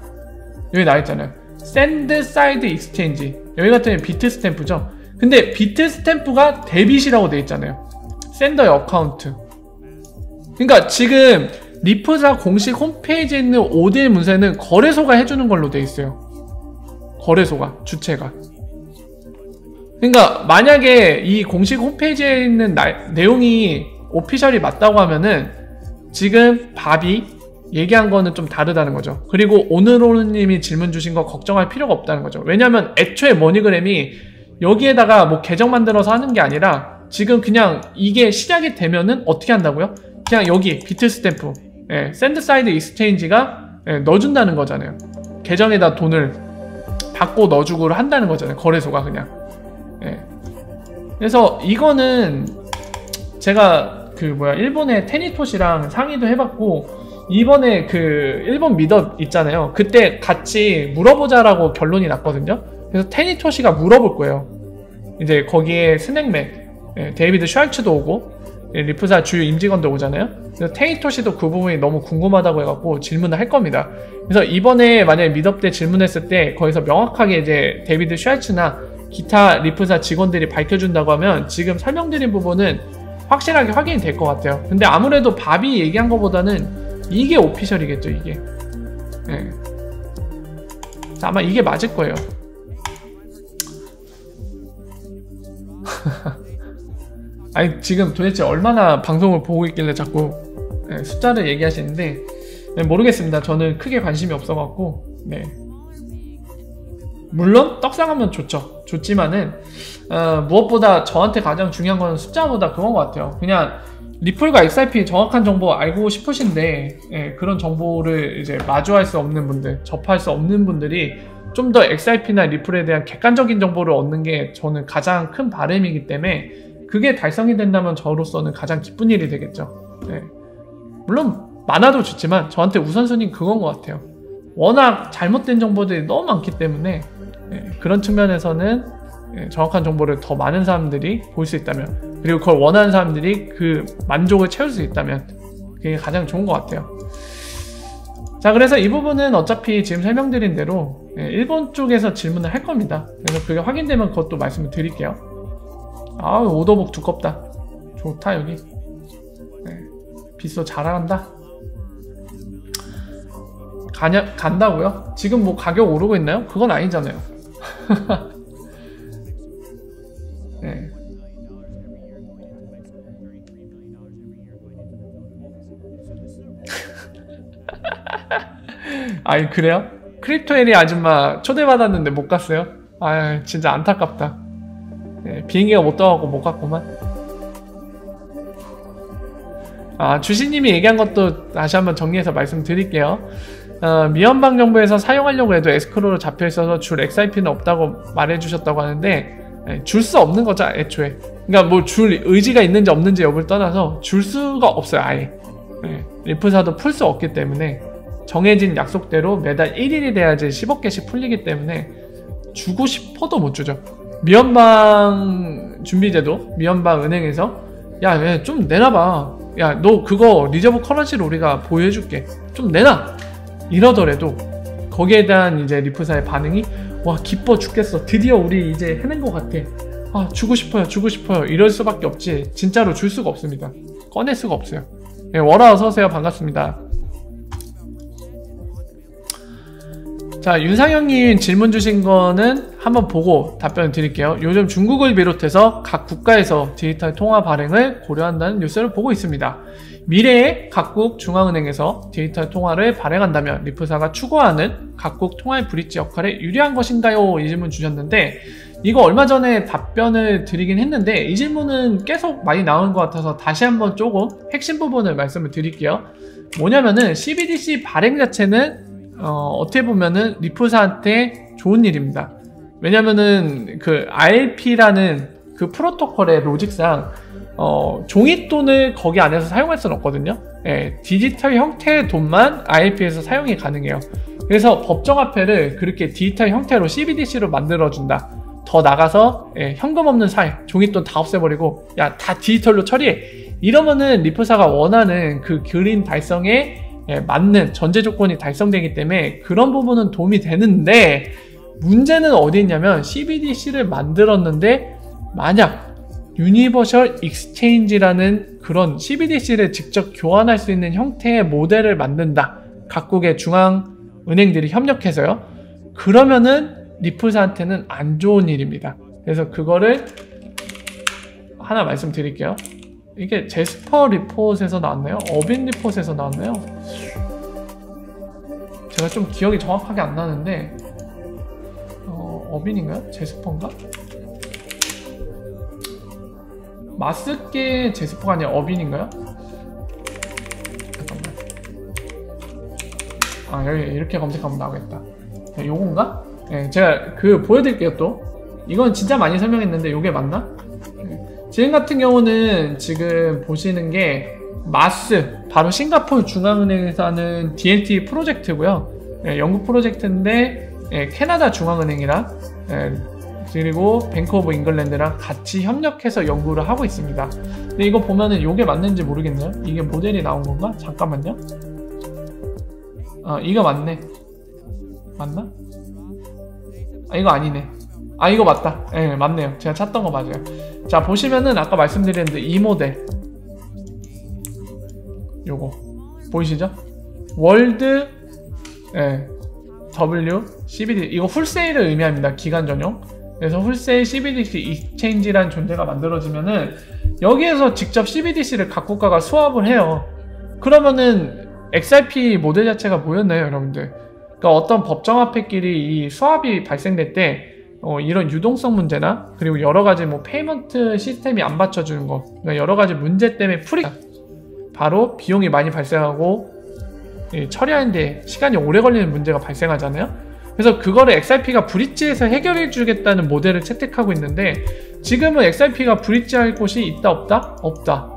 여기 나와 있잖아요. send side exchange. 여기 같은 경우는 비트 스탬프죠. 근데 비트 스탬프가 데빗이라고 돼 있잖아요. 샌더의 어카운트. 그러니까 지금 리프사 공식 홈페이지에 있는 오딜 문서에는 거래소가 해주는 걸로 돼 있어요. 거래소가, 주체가. 그러니까 만약에 이 공식 홈페이지에 있는 내용이 오피셜이 맞다고 하면은 지금 밥이 얘기한 거는 좀 다르다는 거죠. 그리고 오늘오늘님이 질문 주신 거 걱정할 필요가 없다는 거죠. 왜냐면 애초에 머니그램이 여기에다가 뭐 계정 만들어서 하는 게 아니라 지금 그냥 이게 시작이 되면은 어떻게 한다고요? 그냥 여기 비트 스탬프, 샌드 사이드 익스체인지가 넣어준다는 거잖아요. 계정에다 돈을 받고 넣어주고 한다는 거잖아요. 거래소가 그냥. 그래서 이거는 제가 일본의 테니토시랑 상의도 해봤고 이번에 일본 미덕 있잖아요. 그때 같이 물어보자라고 결론이 났거든요. 그래서 테니토시가 물어볼 거예요. 이제 거기에 스낵맥, 데이비드 슈알츠도 오고 리프사 주요 임직원도 오잖아요. 그래서 테니토시도 그 부분이 너무 궁금하다고 해갖고 질문을 할 겁니다. 그래서 이번에 만약에 미덕 때 질문했을 때 거기서 명확하게 이제 데이비드 슈알츠나 기타 리프사 직원들이 밝혀준다고 하면 지금 설명드린 부분은 확실하게 확인이 될 것 같아요. 근데 아무래도 밥이 얘기한 것보다는 이게 오피셜이겠죠, 이게. 자, 아마 이게 맞을 거예요. 아니, 지금 도대체 얼마나 방송을 보고 있길래 자꾸 숫자를 얘기하시는데 모르겠습니다. 저는 크게 관심이 없어갖고. 물론 떡상하면 좋죠. 좋지만은 무엇보다 저한테 가장 중요한 건 숫자보다 그건 것 같아요. 그냥 리플과 XRP 정확한 정보 알고 싶으신데 그런 정보를 이제 마주할 수 없는 분들, 접할 수 없는 분들이 좀 더 XRP나 리플에 대한 객관적인 정보를 얻는 게 저는 가장 큰 바람이기 때문에 그게 달성이 된다면 저로서는 가장 기쁜 일이 되겠죠. 물론 많아도 좋지만 저한테 우선순위는 그건 것 같아요. 워낙 잘못된 정보들이 너무 많기 때문에 그런 측면에서는 정확한 정보를 더 많은 사람들이 볼 수 있다면, 그리고 그걸 원하는 사람들이 그 만족을 채울 수 있다면 그게 가장 좋은 것 같아요. 자, 그래서 이 부분은 어차피 지금 설명드린 대로 일본 쪽에서 질문을 할 겁니다. 그래서 그게 확인되면 그것도 말씀을 드릴게요. 아, 오더북 두껍다. 좋다. 여기 빗소 잘한다. 간다고요? 지금 뭐 가격 오르고 있나요? 그건 아니잖아요. 아니, 그래요? 크립토에리 아줌마 초대받았는데 못 갔어요? 아, 진짜 안타깝다. 비행기가 못 떠가고 못 갔구만. 아, 주시님이 얘기한 것도 다시 한번 정리해서 말씀드릴게요. 미연방 정부에서 사용하려고 해도 에스크로로 잡혀있어서 줄 XRP는 없다고 말해주셨다고 하는데 줄 수 없는 거죠, 애초에. 그러니까 뭐 줄 의지가 있는지 없는지 여부를 떠나서 줄 수가 없어요, 아예. 리프사도 풀 수 없기 때문에 정해진 약속대로 매달 1일이 돼야지 10억 개씩 풀리기 때문에 주고 싶어도 못 주죠. 미연방 준비제도, 미연방 은행에서 야, 좀 내놔봐. 야, 너 그거 리저브 커런시로 우리가 보유해줄게. 좀 내놔. 이러더라도 거기에 대한 이제 리프사의 반응이 와, 기뻐 죽겠어. 드디어 우리 이제 해낸 것 같아. 아, 주고 싶어요. 주고 싶어요. 이럴 수밖에 없지. 진짜로 줄 수가 없습니다. 꺼낼 수가 없어요. 월화 어서오세요. 반갑습니다. 자, 윤상형님 질문 주신 거는 한번 보고 답변을 드릴게요. 요즘 중국을 비롯해서 각 국가에서 디지털 통화 발행을 고려한다는 뉴스를 보고 있습니다. 미래에 각국 중앙은행에서 디지털 통화를 발행한다면 리프사가 추구하는 각국 통화의 브릿지 역할에 유리한 것인가요? 이 질문 주셨는데 이거 얼마 전에 답변을 드리긴 했는데 이 질문은 계속 많이 나오는 것 같아서 다시 한번 조금 핵심 부분을 말씀을 드릴게요. 뭐냐면은 CBDC 발행 자체는 어떻게 보면은 리프사한테 좋은 일입니다. 왜냐면은 그 RP라는 그 프로토콜의 로직상 종이돈을 거기 안에서 사용할 수는 없거든요. 디지털 형태의 돈만 RP에서 사용이 가능해요. 그래서 법정화폐를 그렇게 디지털 형태로 CBDC로 만들어준다. 더 나가서 현금 없는 사회, 종이돈 다 없애버리고 야, 다 디지털로 처리해. 이러면은 리프사가 원하는 그 그림 달성에 맞는 전제 조건이 달성되기 때문에 그런 부분은 도움이 되는데, 문제는 어디 있냐면 CBDC를 만들었는데 만약 유니버셜 익스체인지라는 그런 CBDC를 직접 교환할 수 있는 형태의 모델을 만든다, 각국의 중앙은행들이 협력해서요. 그러면은 리프사한테는 안 좋은 일입니다. 그래서 그거를 하나 말씀드릴게요. 이게 제스퍼 리포트에서 나왔나요? 어빈 리포트에서 나왔나요? 제가 좀 기억이 정확하게 안 나는데 어빈인가요? 제스퍼인가? 마스게 제스퍼가 아니라 어빈인가요? 잠깐만. 아, 여기 이렇게 검색하면 나오겠다. 요건가? 네, 제가 보여드릴게요. 또 이건 진짜 많이 설명했는데 요게 맞나? 지금 같은 경우는 지금 보시는 게 마스, 바로 싱가포르 중앙은행에서 하는 DLT 프로젝트고요. 영국 프로젝트인데 캐나다 중앙은행이랑 그리고 뱅크 오브 잉글랜드랑 같이 협력해서 연구를 하고 있습니다. 근데 이거 보면은 요게 맞는지 모르겠네요. 이게 모델이 나온 건가? 잠깐만요. 아, 이거 맞네. 맞나? 아, 이거 아니네. 아, 이거 맞다. 예, 맞네요. 제가 찾던 거 맞아요. 자, 보시면은 아까 말씀드렸는데 이 모델, 요거 보이시죠? 월드 W CBD, 이거 훌세일을 의미합니다. 기간 전용. 그래서 훌세일 CBDC 익스체인지라는 존재가 만들어지면은 여기에서 직접 CBDC를 각 국가가 수합을 해요. 그러면은 XRP 모델 자체가 뭐였나요, 여러분들? 그러니까 어떤 법정화폐끼리 이 수합이 발생될 때 이런 유동성 문제나 그리고 여러가지 뭐 페이먼트 시스템이 안 받쳐주는 거, 그러니까 여러가지 문제 때문에 바로 비용이 많이 발생하고 처리하는데 시간이 오래 걸리는 문제가 발생하잖아요. 그래서 그거를 XRP가 브릿지에서 해결해 주겠다는 모델을 채택하고 있는데, 지금은 XRP가 브릿지할 곳이 있다 없다? 없다.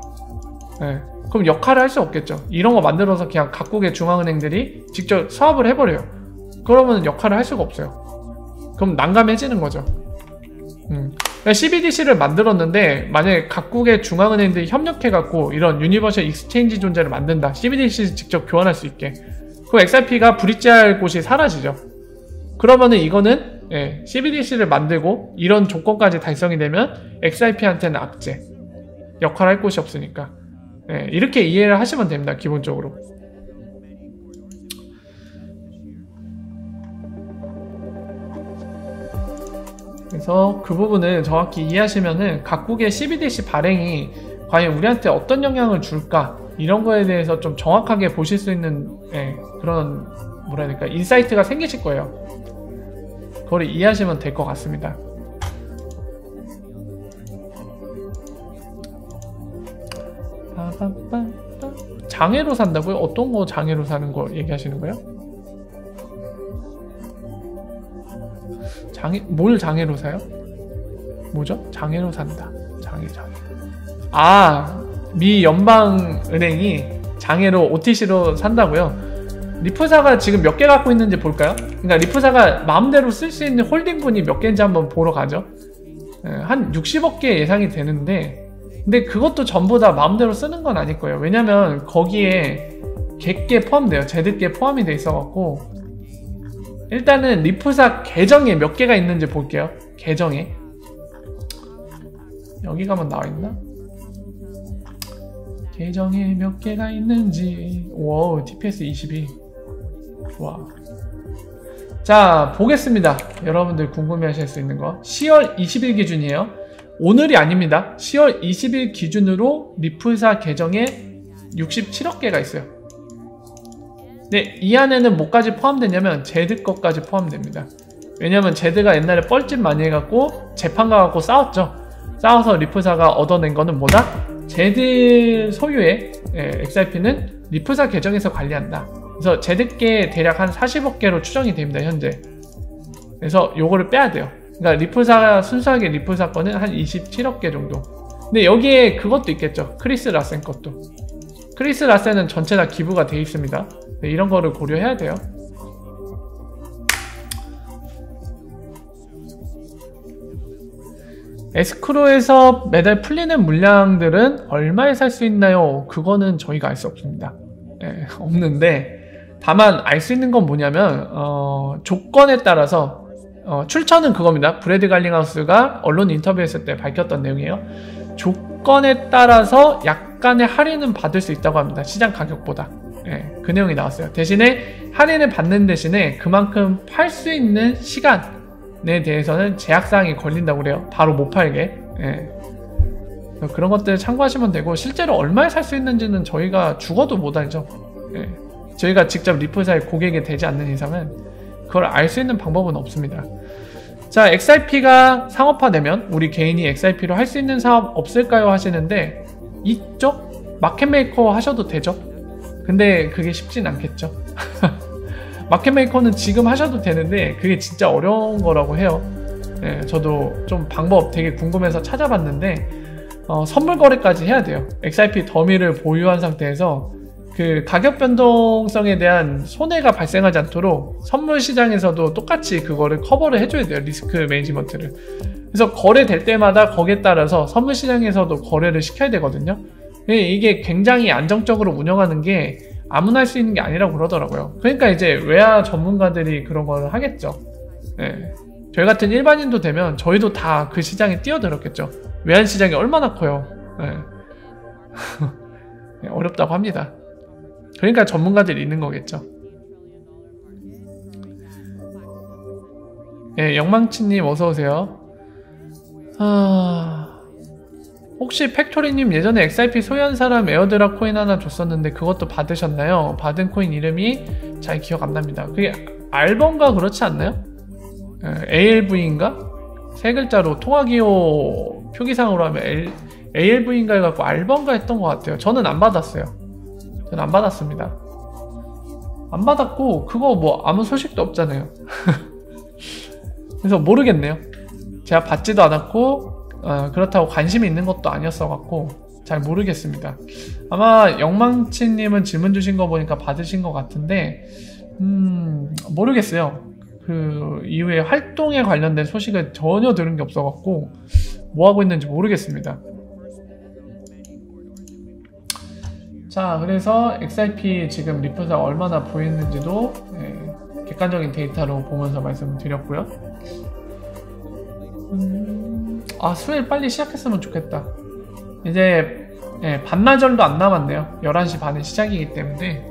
그럼 역할을 할 수 없겠죠. 이런 거 만들어서 그냥 각국의 중앙은행들이 직접 수합을 해버려요. 그러면 역할을 할 수가 없어요. 그럼 난감해지는 거죠. CBDC를 만들었는데 만약에 각국의 중앙은행들이 협력해갖고 이런 유니버셜 익스체인지 존재를 만든다, CBDC 직접 교환할 수 있게, 그럼 XRP가 브릿지할 곳이 사라지죠. 그러면은 이거는 CBDC를 만들고 이런 조건까지 달성이 되면 XRP한테는 악재, 역할을 할 곳이 없으니까. 이렇게 이해를 하시면 됩니다, 기본적으로. 그래서 그 부분을 정확히 이해하시면은 각국의 CBDC 발행이 과연 우리한테 어떤 영향을 줄까, 이런 거에 대해서 좀 정확하게 보실 수 있는 그런 뭐라 해야 될까, 인사이트가 생기실 거예요. 그걸 이해하시면 될 것 같습니다. 장애로 산다고요? 어떤 거 장애로 사는 거 얘기하시는 거예요? 뭘 장애로 사요? 뭐죠? 장애로 산다. 장애. 아, 미 연방은행이 장애로 OTC로 산다고요? 리프사가 지금 몇 개 갖고 있는지 볼까요? 그러니까 리프사가 마음대로 쓸 수 있는 홀딩분이 몇 개인지 한번 보러 가죠. 한 60억 개 예상이 되는데, 근데 그것도 전부 다 마음대로 쓰는 건 아닐 거예요. 왜냐면 거기에 객계 포함돼요. 제드계 포함이 돼 있어갖고. 일단은 리프사 계정에 몇 개가 있는지 볼게요. 계정에 여기 가면 나와있나? 계정에 몇 개가 있는지. 와우, TPS 22. 좋아. 자, 보겠습니다. 여러분들 궁금해하실 수 있는 거 10월 20일 기준이에요. 오늘이 아닙니다. 10월 20일 기준으로 리프사 계정에 67억 개가 있어요. 네, 이 안에는 뭐까지 포함되냐면 제드 것까지 포함됩니다. 왜냐면 제드가 옛날에 뻘짓 많이 해갖고 재판 가갖고 싸웠죠. 싸워서 리프사가 얻어낸 거는 뭐다? 제드 소유의 XRP는 리프사 계정에서 관리한다. 그래서 제드께 대략 한 40억 개로 추정이 됩니다, 현재. 그래서 요거를 빼야 돼요. 그러니까 리프사, 순수하게 리프사 거는 한 27억 개 정도. 근데 여기에 그것도 있겠죠. 크리스 라센 것도. 크리스 라센은 전체 다 기부가 돼 있습니다. 네, 이런 거를 고려해야 돼요. 에스크로에서 매달 풀리는 물량들은 얼마에 살 수 있나요? 그거는 저희가 알 수 없습니다. 예, 없는데 다만 알 수 있는 건 뭐냐면 조건에 따라서 출처는 그겁니다. 브래드 갈링하우스가 언론 인터뷰했을 때 밝혔던 내용이에요. 조건에 따라서 약간의 할인은 받을 수 있다고 합니다. 시장 가격보다. 예, 그 내용이 나왔어요. 대신에 할인을 받는 대신에 그만큼 팔 수 있는 시간에 대해서는 제약사항이 걸린다고 그래요. 바로 못 팔게. 예. 그런 것들 참고하시면 되고, 실제로 얼마에 살 수 있는지는 저희가 죽어도 못 알죠. 예. 저희가 직접 리플사의 고객이 되지 않는 이상은 그걸 알 수 있는 방법은 없습니다. 자, XRP가 상업화되면 우리 개인이 XRP로 할 수 있는 사업 없을까요? 하시는데 있죠? 마켓메이커 하셔도 되죠? 근데 그게 쉽진 않겠죠. 마켓메이커는 지금 하셔도 되는데 그게 진짜 어려운 거라고 해요. 네, 저도 좀 방법 되게 궁금해서 찾아봤는데 선물 거래까지 해야 돼요. XRP 더미를 보유한 상태에서 그 가격 변동성에 대한 손해가 발생하지 않도록 선물 시장에서도 똑같이 그거를 커버를 해줘야 돼요. 리스크 매니지먼트를. 그래서 거래될 때마다 거기에 따라서 선물 시장에서도 거래를 시켜야 되거든요. 이게 굉장히 안정적으로 운영하는 게 아무나 할 수 있는 게 아니라고 그러더라고요. 그러니까 이제 외화 전문가들이 그런 걸 하겠죠. 네. 저희 같은 일반인도 되면 저희도 다 그 시장에 뛰어들었겠죠. 외환 시장이 얼마나 커요. 네. 네, 어렵다고 합니다. 그러니까 전문가들이 있는 거겠죠. 네, 영망치님 어서오세요. 혹시 팩토리님 예전에 XRP 소유한 사람 에어드랍 코인 하나 줬었는데 그것도 받으셨나요? 받은 코인 이름이 잘 기억 안 납니다. 그게 알번가 그렇지 않나요? ALV인가? 세 글자로 통화기호 표기상으로 하면 ALV인가 해갖고 알번가 했던 것 같아요. 저는 안 받았어요. 저는 안 받았습니다. 안 받았고 그거 뭐 아무 소식도 없잖아요. 그래서 모르겠네요. 제가 받지도 않았고 그렇다고 관심이 있는 것도 아니었어갖고 잘 모르겠습니다. 아마 영망치님은 질문 주신 거 보니까 받으신 것 같은데 모르겠어요. 그 이후에 활동에 관련된 소식을 전혀 들은 게 없어갖고 뭐 하고 있는지 모르겠습니다. 자, 그래서 XRP 지금 리플사 얼마나 보이는지도 객관적인 데이터로 보면서 말씀을 드렸고요. 수일 빨리 시작했으면 좋겠다. 이제 반나절도 안 남았네요. 11시 반에 시작이기 때문에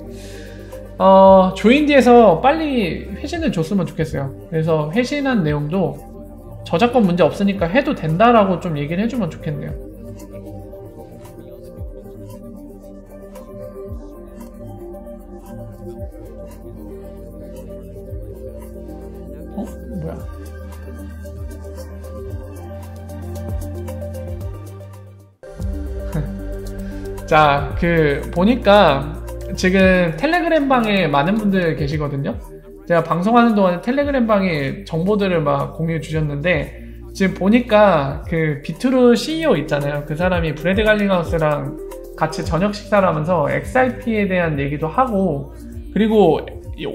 조인디에서 빨리 회신을 줬으면 좋겠어요. 그래서 회신한 내용도 저작권 문제 없으니까 해도 된다라고 좀 얘기를 해주면 좋겠네요. 뭐야? 자, 보니까 지금 텔레그램 방에 많은 분들 계시거든요. 제가 방송하는 동안에 텔레그램 방에 정보들을 막 공유해 주셨는데 지금 보니까 그 비트루 CEO 있잖아요. 그 사람이 브래드 갈링하우스랑 같이 저녁 식사를 하면서 XRP에 대한 얘기도 하고, 그리고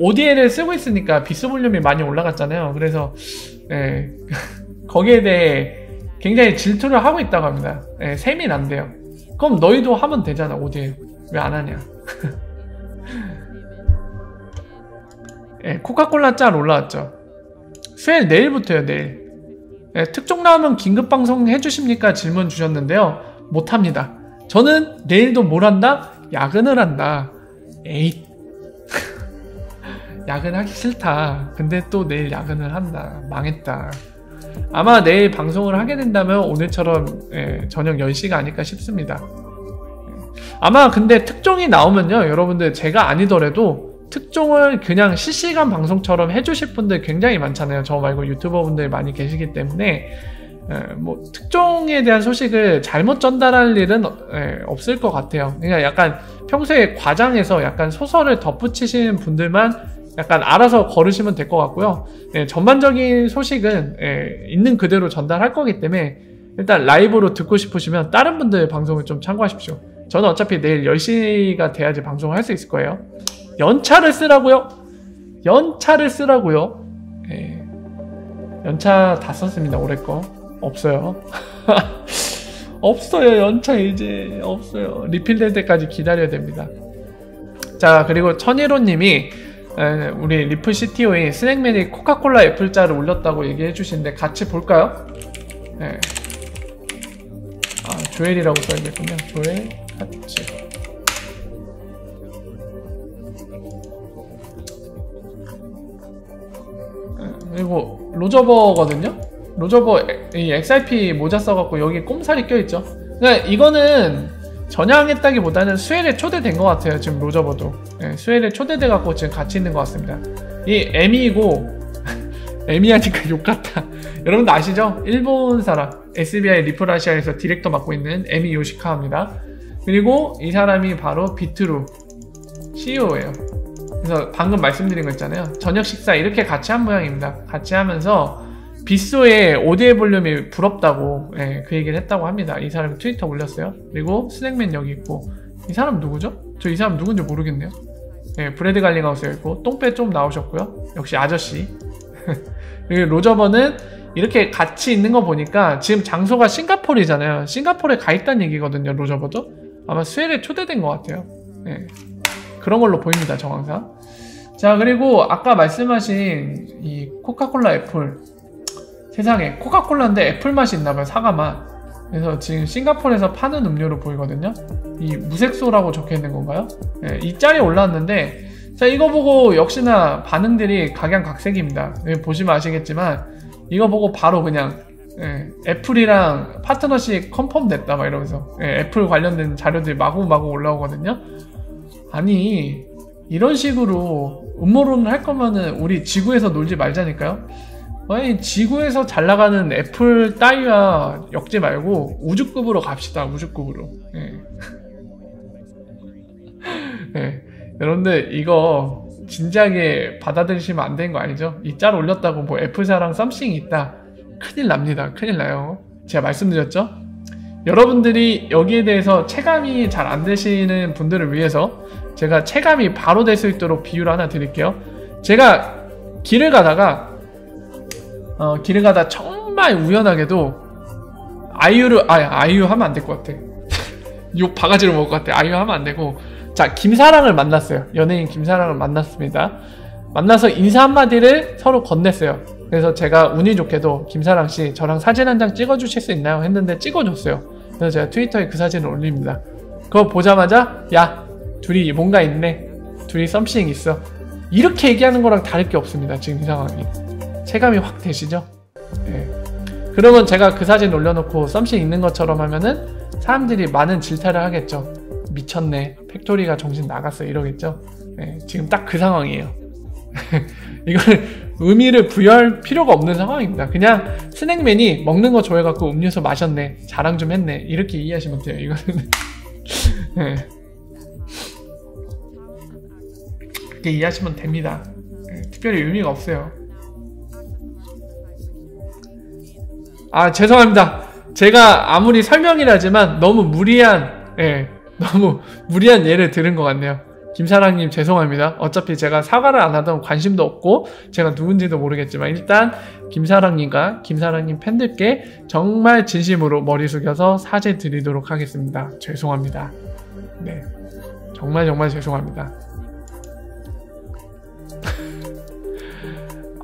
ODL을 쓰고 있으니까 비스 볼륨이 많이 올라갔잖아요. 그래서 거기에 대해 굉장히 질투를 하고 있다고 합니다. 셈이 난대요. 그럼 너희도 하면 되잖아. ODL 왜 안 하냐. 코카콜라 짤 올라왔죠. 수요일 내일부터요. 내일. 특종 나오면 긴급방송 해주십니까? 질문 주셨는데요. 못합니다. 저는 내일도 뭘 한다? 야근을 한다. 에잇. 야근하기 싫다. 근데 또 내일 야근을 한다. 망했다. 아마 내일 방송을 하게 된다면 오늘처럼 저녁 10시가 아닐까 싶습니다. 아마 근데 특종이 나오면요, 여러분들 제가 아니더라도 특종을 그냥 실시간 방송처럼 해주실 분들 굉장히 많잖아요. 저 말고 유튜버 분들 많이 계시기 때문에 뭐 특종에 대한 소식을 잘못 전달할 일은 없을 것 같아요. 그러니까 약간 평소에 과장해서 약간 소설을 덧붙이시는 분들만 약간 알아서 걸으시면 될 것 같고요. 전반적인 소식은 있는 그대로 전달할 거기 때문에 일단 라이브로 듣고 싶으시면 다른 분들 방송을 좀 참고하십시오. 저는 어차피 내일 10시가 돼야지 방송을 할 수 있을 거예요. 연차를 쓰라고요? 연차를 쓰라고요? 연차 다 썼습니다. 올해 거. 없어요. 없어요. 연차 이제 없어요. 리필될 때까지 기다려야 됩니다. 자, 그리고 천일호님이 우리 리플 CTO인 스낵맨이 코카콜라 애플자를 올렸다고 얘기해 주시는데 같이 볼까요? 네. 아, 조엘이라고 써야겠군요. 조엘 같이. 그리고 로저버거든요. 로저버 이 XRP 모자 써갖고 여기 꼼살이 껴있죠. 그러니까 이거는 전향했다기보다는 수엘에 초대된 것 같아요. 지금 로저버도 수엘에 초대돼갖고 지금 같이 있는 것 같습니다. 이 M이고 M이 하니까 욕같다. 여러분도 아시죠? 일본 사람 SBI 리플아시아에서 디렉터 맡고 있는 에미 요시카입니다. 그리고 이 사람이 바로 비트루 CEO예요. 그래서 방금 말씀드린 거 있잖아요. 저녁 식사 이렇게 같이 한 모양입니다. 같이 하면서 빗소의 오디오 볼륨이 부럽다고 그 얘기를 했다고 합니다. 이 사람이 트위터 올렸어요. 그리고 스낵맨 여기 있고 이 사람 누구죠? 저 이 사람 누군지 모르겠네요. 브래드 갈링하우스 있고 똥배 좀 나오셨고요. 역시 아저씨. 그리고 로저버는 이렇게 같이 있는 거 보니까 지금 장소가 싱가포르잖아요. 싱가포르에 가 있다는 얘기거든요. 로저버도 아마 수엘에 초대된 것 같아요. 그런 걸로 보입니다. 정황상. 자, 그리고 아까 말씀하신 이 코카콜라 애플, 세상에 코카콜라인데 애플 맛이 있나봐요. 사과 맛. 그래서 지금 싱가포르에서 파는 음료로 보이거든요. 이 무색소라고 적혀있는 건가요? 이 짤이 올라왔는데, 자, 이거 보고 역시나 반응들이 각양각색입니다. 보시면 아시겠지만 이거 보고 바로 그냥 애플이랑 파트너십 컨펌 됐다 막 이러면서 애플 관련된 자료들이 마구마구 올라오거든요. 아니, 이런 식으로 음모론을 할 거면은 우리 지구에서 놀지 말자니까요. 아니, 지구에서 잘 나가는 애플 따위와 엮지 말고 우주급으로 갑시다. 우주급으로. 여러분들 이거 진지하게 받아들이시면 안 되는 거 아니죠? 이 짤 올렸다고 뭐 애플사랑 썸씽이 있다, 큰일 납니다. 큰일 나요. 제가 말씀드렸죠? 여러분들이 여기에 대해서 체감이 잘 안 되시는 분들을 위해서 제가 체감이 바로 될 수 있도록 비유를 하나 드릴게요. 제가 길을 가다가 정말 우연하게도 아이유 하면 안 될 것 같아. 욕 바가지로 먹을 것 같아. 아이유 하면 안 되고, 자, 김사랑을 만났어요. 연예인 김사랑을 만났습니다. 만나서 인사 한마디를 서로 건넸어요. 그래서 제가 운이 좋게도 김사랑씨 저랑 사진 한 장 찍어주실 수 있나요? 했는데 찍어줬어요. 그래서 제가 트위터에 그 사진을 올립니다. 그거 보자마자 야, 둘이 뭔가 있네, 둘이 썸씽 있어, 이렇게 얘기하는 거랑 다를 게 없습니다. 지금 이 상황이 체감이 확 되시죠? 그러면 제가 그 사진 올려놓고 썸씽 있는 것처럼 하면은 사람들이 많은 질타를 하겠죠. 미쳤네, 팩토리가 정신 나갔어, 이러겠죠. 지금 딱 그 상황이에요. 이걸 의미를 부여할 필요가 없는 상황입니다. 그냥 스낵맨이 먹는 거 좋아해갖고 음료수 마셨네, 자랑 좀 했네, 이렇게 이해하시면 돼요. 이거는 그렇게 이해하시면 됩니다. 특별히 의미가 없어요. 아, 죄송합니다. 제가 아무리 설명이라 하지만 너무 무리한 예를 들은 것 같네요. 김사랑님 죄송합니다. 어차피 제가 사과를 안 하던 관심도 없고 제가 누군지도 모르겠지만 일단 김사랑님과 김사랑님 팬들께 정말 진심으로 머리 숙여서 사죄 드리도록 하겠습니다. 죄송합니다. 네, 정말 죄송합니다.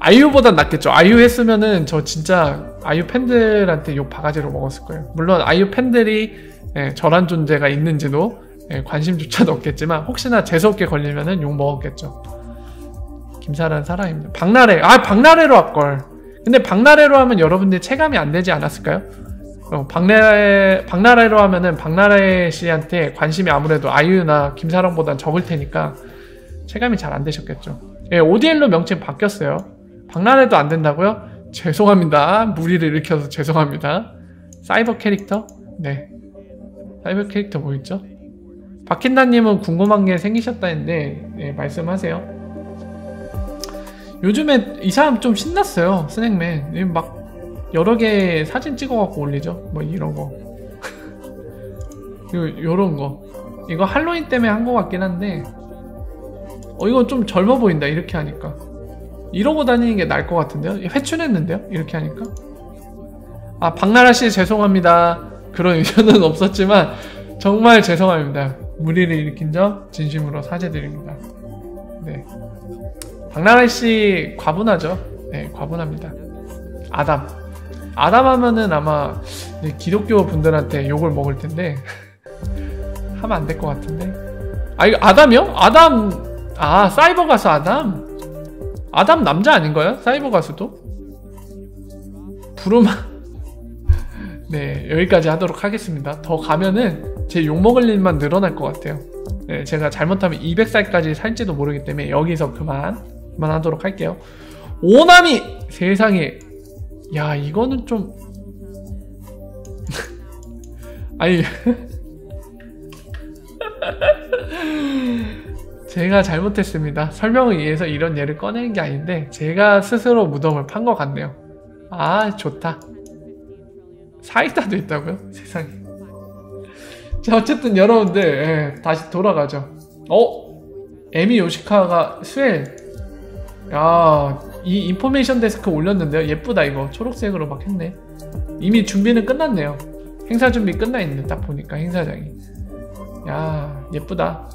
아이유보단 낫겠죠. 아이유 했으면은 저 진짜 아이유 팬들한테 욕 바가지로 먹었을 거예요. 물론 아이유 팬들이 저란 존재가 있는지도 관심조차도 없겠지만 혹시나 재수없게 걸리면은 욕 먹었겠죠. 김사란 사랑입니다. 박나래로 할걸. 근데 박나래로 하면 여러분들 체감이 안 되지 않았을까요? 박나래로 하면은 박나래 씨한테 관심이 아무래도 아이유나 김사랑보단 적을 테니까 체감이 잘 안 되셨겠죠. ODL로 명칭 바뀌었어요. 박나래도 안 된다고요? 죄송합니다. 무리를 일으켜서 죄송합니다. 사이버 캐릭터? 네, 사이버 캐릭터 뭐 있죠? 박힌다님은 궁금한 게 생기셨다는데 말씀하세요. 요즘에 이 사람 좀 신났어요. 스낵맨 막 여러 개 사진 찍어갖고 올리죠. 뭐 이런 거 요런 거. 이거 할로윈 때문에 한 거 같긴 한데 이건 좀 젊어 보인다. 이렇게 하니까 이러고 다니는 게 나을 것 같은데요? 회춘했는데요? 이렇게 하니까 아, 박나라씨 죄송합니다. 그런 의도는 없었지만 정말 죄송합니다. 무리를 일으킨 점 진심으로 사죄드립니다. 네, 박나라씨 과분하죠. 네, 과분합니다. 아담 하면은 아마 기독교 분들한테 욕을 먹을 텐데 하면 안 될 것 같은데. 아, 이거 아담이요? 아담, 아, 사이버 가수 아담? 아담 남자 아닌가요? 사이버 가수도? 부르마. 네, 여기까지 하도록 하겠습니다. 더 가면은 제 욕먹을 일만 늘어날 것 같아요. 네, 제가 잘못하면 200살까지 살지도 모르기 때문에 여기서 그만하도록 할게요. 오나미! 세상에. 야, 이거는 좀 아니 제가 잘못했습니다. 설명을 위해서 이런 예를 꺼내는 게 아닌데 제가 스스로 무덤을 판 것 같네요. 아, 좋다. 사이다도 있다고요? 세상에. 자, 어쨌든 여러분들, 예, 다시 돌아가죠. 에미 요시카가 스웰. 야, 이 인포메이션 데스크 올렸는데요. 예쁘다. 이거 초록색으로 막 했네. 이미 준비는 끝났네요. 행사 준비 끝나있네. 딱 보니까 행사장이. 야, 예쁘다.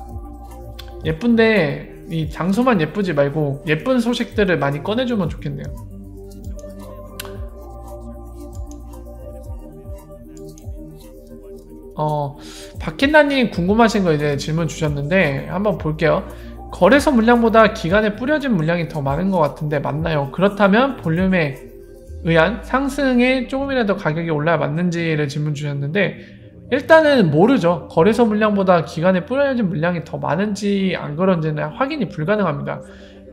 예쁜데 이 장소만 예쁘지 말고 예쁜 소식들을 많이 꺼내주면 좋겠네요. 박힌나님 궁금하신 거 이제 질문 주셨는데 한번 볼게요. 거래소 물량보다 기간에 뿌려진 물량이 더 많은 것 같은데 맞나요? 그렇다면 볼륨에 의한 상승에 조금이라도 가격이 올라야 맞는지를 질문 주셨는데 일단은 모르죠. 거래소 물량보다 기간에 뿌려진 물량이 더 많은지 안 그런지는 확인이 불가능합니다.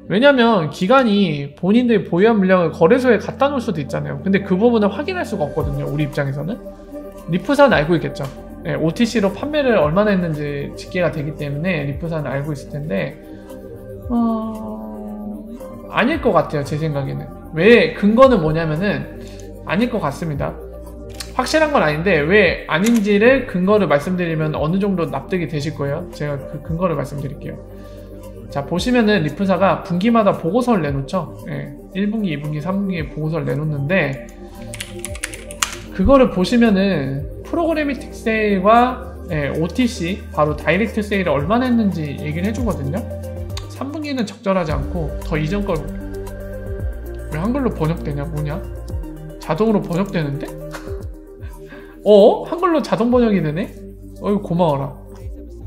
왜냐면 기간이 본인들이 보유한 물량을 거래소에 갖다 놓을 수도 있잖아요. 근데 그 부분을 확인할 수가 없거든요. 우리 입장에서는. 리프사는 알고 있겠죠. 네, OTC로 판매를 얼마나 했는지 집계가 되기 때문에 리프사는 알고 있을 텐데 아닐 것 같아요. 제 생각에는. 왜? 근거는 뭐냐면은 아닐 것 같습니다. 확실한 건 아닌데 왜 아닌지를 근거를 말씀드리면 어느 정도 납득이 되실 거예요. 제가 그 근거를 말씀드릴게요. 자, 보시면은 리프사가 분기마다 보고서를 내놓죠. 예, 1분기, 2분기, 3분기에 보고서를 내놓는데 그거를 보시면은 프로그래미틱 세일과 OTC 바로 다이렉트 세일을 얼마나 했는지 얘기를 해주거든요. 3분기는 적절하지 않고 더 이전 걸 왜 한글로 번역되냐? 뭐냐? 자동으로 번역되는데? 한글로 자동 번역이 되네? 어이, 고마워라.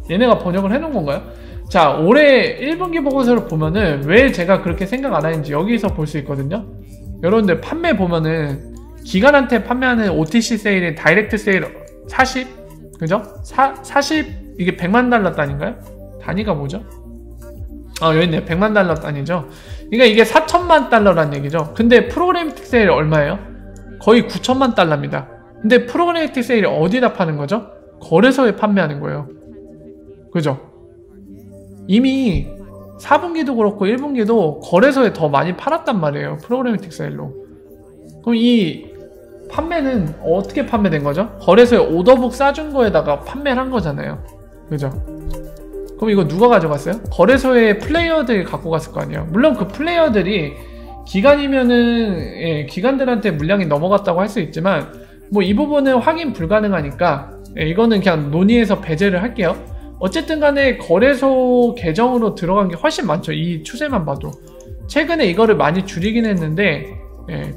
얘네가 번역을 해놓은 건가요? 자, 올해 1분기 보고서를 보면은 왜 제가 그렇게 생각 안 하는지 여기서 볼 수 있거든요. 여러분들 판매 보면은 기관한테 판매하는 OTC 세일이 다이렉트 세일 40? 그죠? 40 이게 100만 달러 단위인가요? 단위가 뭐죠? 여기 있네요. 100만 달러 단위죠. 그러니까 이게 4천만 달러란 얘기죠. 근데 프로그래미틱 세일이 얼마예요? 거의 9천만 달러입니다. 근데 프로그래미틱 세일이 어디다 파는 거죠? 거래소에 판매하는 거예요. 그죠? 이미 4분기도 그렇고 1분기도 거래소에 더 많이 팔았단 말이에요. 프로그래미틱 세일로. 그럼 이 판매는 어떻게 판매된 거죠? 거래소에 오더북 싸준 거에다가 판매를 한 거잖아요. 그죠? 그럼 이거 누가 가져갔어요? 거래소에 플레이어들이 갖고 갔을 거 아니에요. 물론 그 플레이어들이 기관이면은 기관들한테 물량이 넘어갔다고 할 수 있지만 뭐 이 부분은 확인 불가능하니까 이거는 그냥 논의해서 배제를 할게요. 어쨌든 간에 거래소 계정으로 들어간 게 훨씬 많죠. 이 추세만 봐도. 최근에 이거를 많이 줄이긴 했는데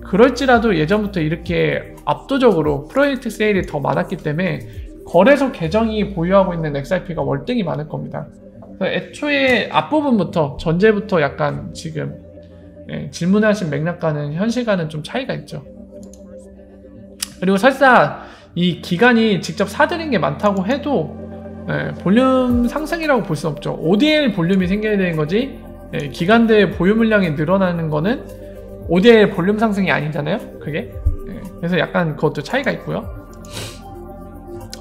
그럴지라도 예전부터 이렇게 압도적으로 프로젝트 세일이 더 많았기 때문에 거래소 계정이 보유하고 있는 XRP가 월등히 많을 겁니다. 애초에 앞부분부터 전제부터 약간 지금 질문하신 맥락과는 현실과는 좀 차이가 있죠. 그리고 설사 이 기간이 직접 사들인 게 많다고 해도 볼륨 상승이라고 볼 수는 없죠. ODL 볼륨이 생겨야 되는 거지 기간대 보유 물량이 늘어나는 거는 ODL 볼륨 상승이 아니잖아요. 그게. 그래서 약간 그것도 차이가 있고요.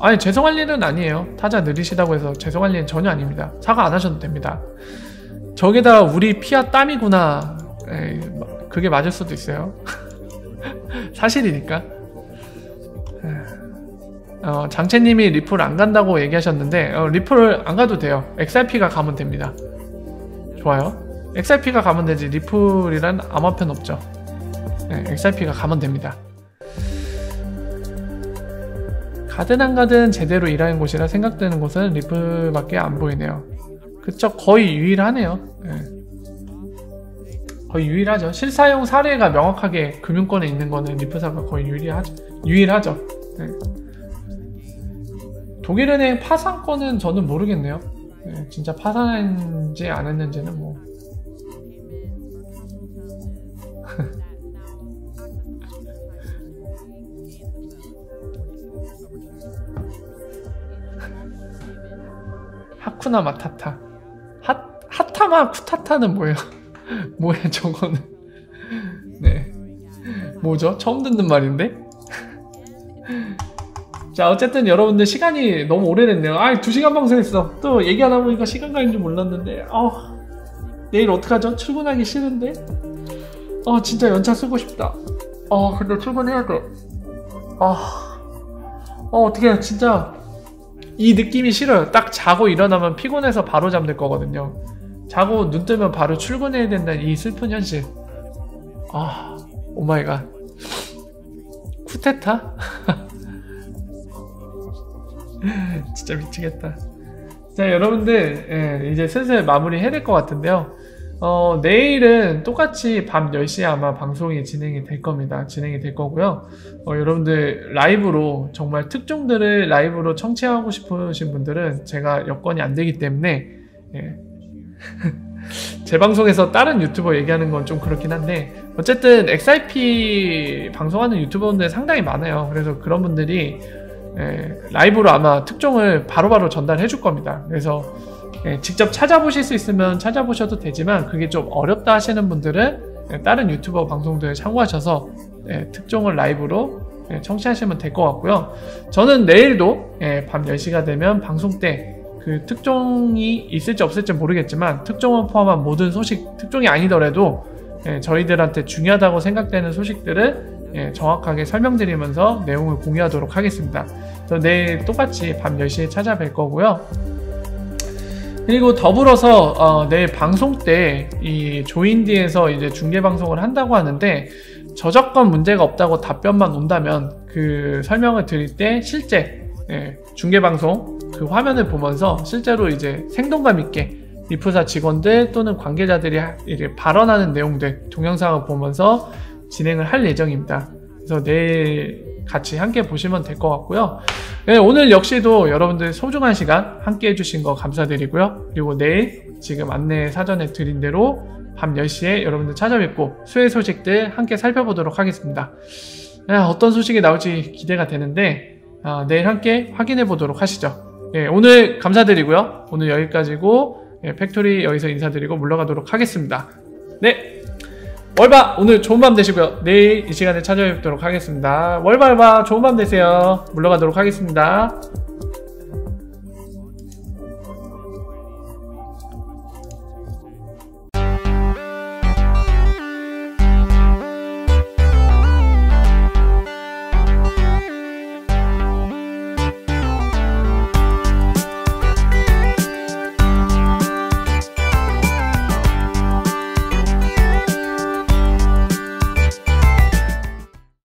아니, 죄송할 일은 아니에요. 타자 느리시다고 해서 죄송할 일은 전혀 아닙니다. 사과 안 하셔도 됩니다. 저게다가 우리 피와 땀이구나. 그게 맞을 수도 있어요. 사실이니까. 장채님이 리플 안 간다고 얘기하셨는데 리플을 안 가도 돼요. XRP가 가면 됩니다. 좋아요. XRP가 가면 되지 리플이란 암호화폐는 없죠. XRP가 가면 됩니다. 가든 안 가든 제대로 일하는 곳이라 생각되는 곳은 리프밖에 안 보이네요. 그쵸, 거의 유일하네요. 네. 거의 유일하죠. 실사용 사례가 명확하게 금융권에 있는 거는 리프사가 거의 유일하죠. 네. 독일은행 파산권은 저는 모르겠네요. 네, 진짜 파산했는지 안 했는지는 뭐. 하쿠나 마타타. 하타마 쿠타타는 뭐예요? 뭐야 저거는. 네, 뭐죠? 처음 듣는 말인데. 자, 어쨌든 여러분들 시간이 너무 오래됐네요. 2시간 방송했어. 또 얘기 하다 보니까 시간 가는 줄 몰랐는데 내일 어떡하죠? 출근하기 싫은데. 진짜 연차 쓰고 싶다. 근데 출근해야 돼. 어떡해. 진짜 이 느낌이 싫어요. 딱 자고 일어나면 피곤해서 바로 잠들 거거든요. 자고 눈 뜨면 바로 출근해야 된다는 이 슬픈 현실. 오마이갓. 쿠데타? 진짜 미치겠다. 자, 여러분들, 이제 슬슬 마무리 해야 될 것 같은데요. 내일은 똑같이 밤 10시에 아마 방송이 진행이 될 겁니다. 진행이 될 거고요. 여러분들 라이브로, 정말 특종들을 라이브로 청취하고 싶으신 분들은 제가 여건이 안 되기 때문에, 제 방송에서 다른 유튜버 얘기하는 건 좀 그렇긴 한데, 어쨌든 XIP 방송하는 유튜버분들 상당히 많아요. 그래서 그런 분들이 라이브로 아마 특종을 바로바로 전달해 줄 겁니다. 그래서 직접 찾아보실 수 있으면 찾아보셔도 되지만, 그게 좀 어렵다 하시는 분들은 다른 유튜버 방송들 참고하셔서 특종을 라이브로 청취하시면 될 것 같고요. 저는 내일도 밤 10시가 되면 방송 때 그 특종이 있을지 없을지 모르겠지만, 특종을 포함한 모든 소식, 특종이 아니더라도 저희들한테 중요하다고 생각되는 소식들을 정확하게 설명드리면서 내용을 공유하도록 하겠습니다. 그래서 내일 똑같이 밤 10시에 찾아뵐 거고요. 그리고 더불어서 내일 방송 때 이 조인디에서 이제 중계 방송을 한다고 하는데, 저작권 문제가 없다고 답변만 온다면 그 설명을 드릴 때 실제 중계 방송 그 화면을 보면서 실제로 이제 생동감 있게 리프사 직원들 또는 관계자들이 발언하는 내용들 동영상을 보면서 진행을 할 예정입니다. 그래서 내일 같이 함께 보시면 될 것 같고요. 오늘 역시도 여러분들 소중한 시간 함께 해주신 거 감사드리고요. 그리고 내일 지금 안내 사전에 드린 대로 밤 10시에 여러분들 찾아뵙고 수혜 소식들 함께 살펴보도록 하겠습니다. 어떤 소식이 나올지 기대가 되는데 내일 함께 확인해 보도록 하시죠. 오늘 감사드리고요. 오늘 여기까지고 팩토리 여기서 인사드리고 물러가도록 하겠습니다. 네, 월바 오늘 좋은 밤 되시고요. 내일 이 시간에 찾아뵙도록 하겠습니다. 월바 좋은 밤 되세요. 물러가도록 하겠습니다.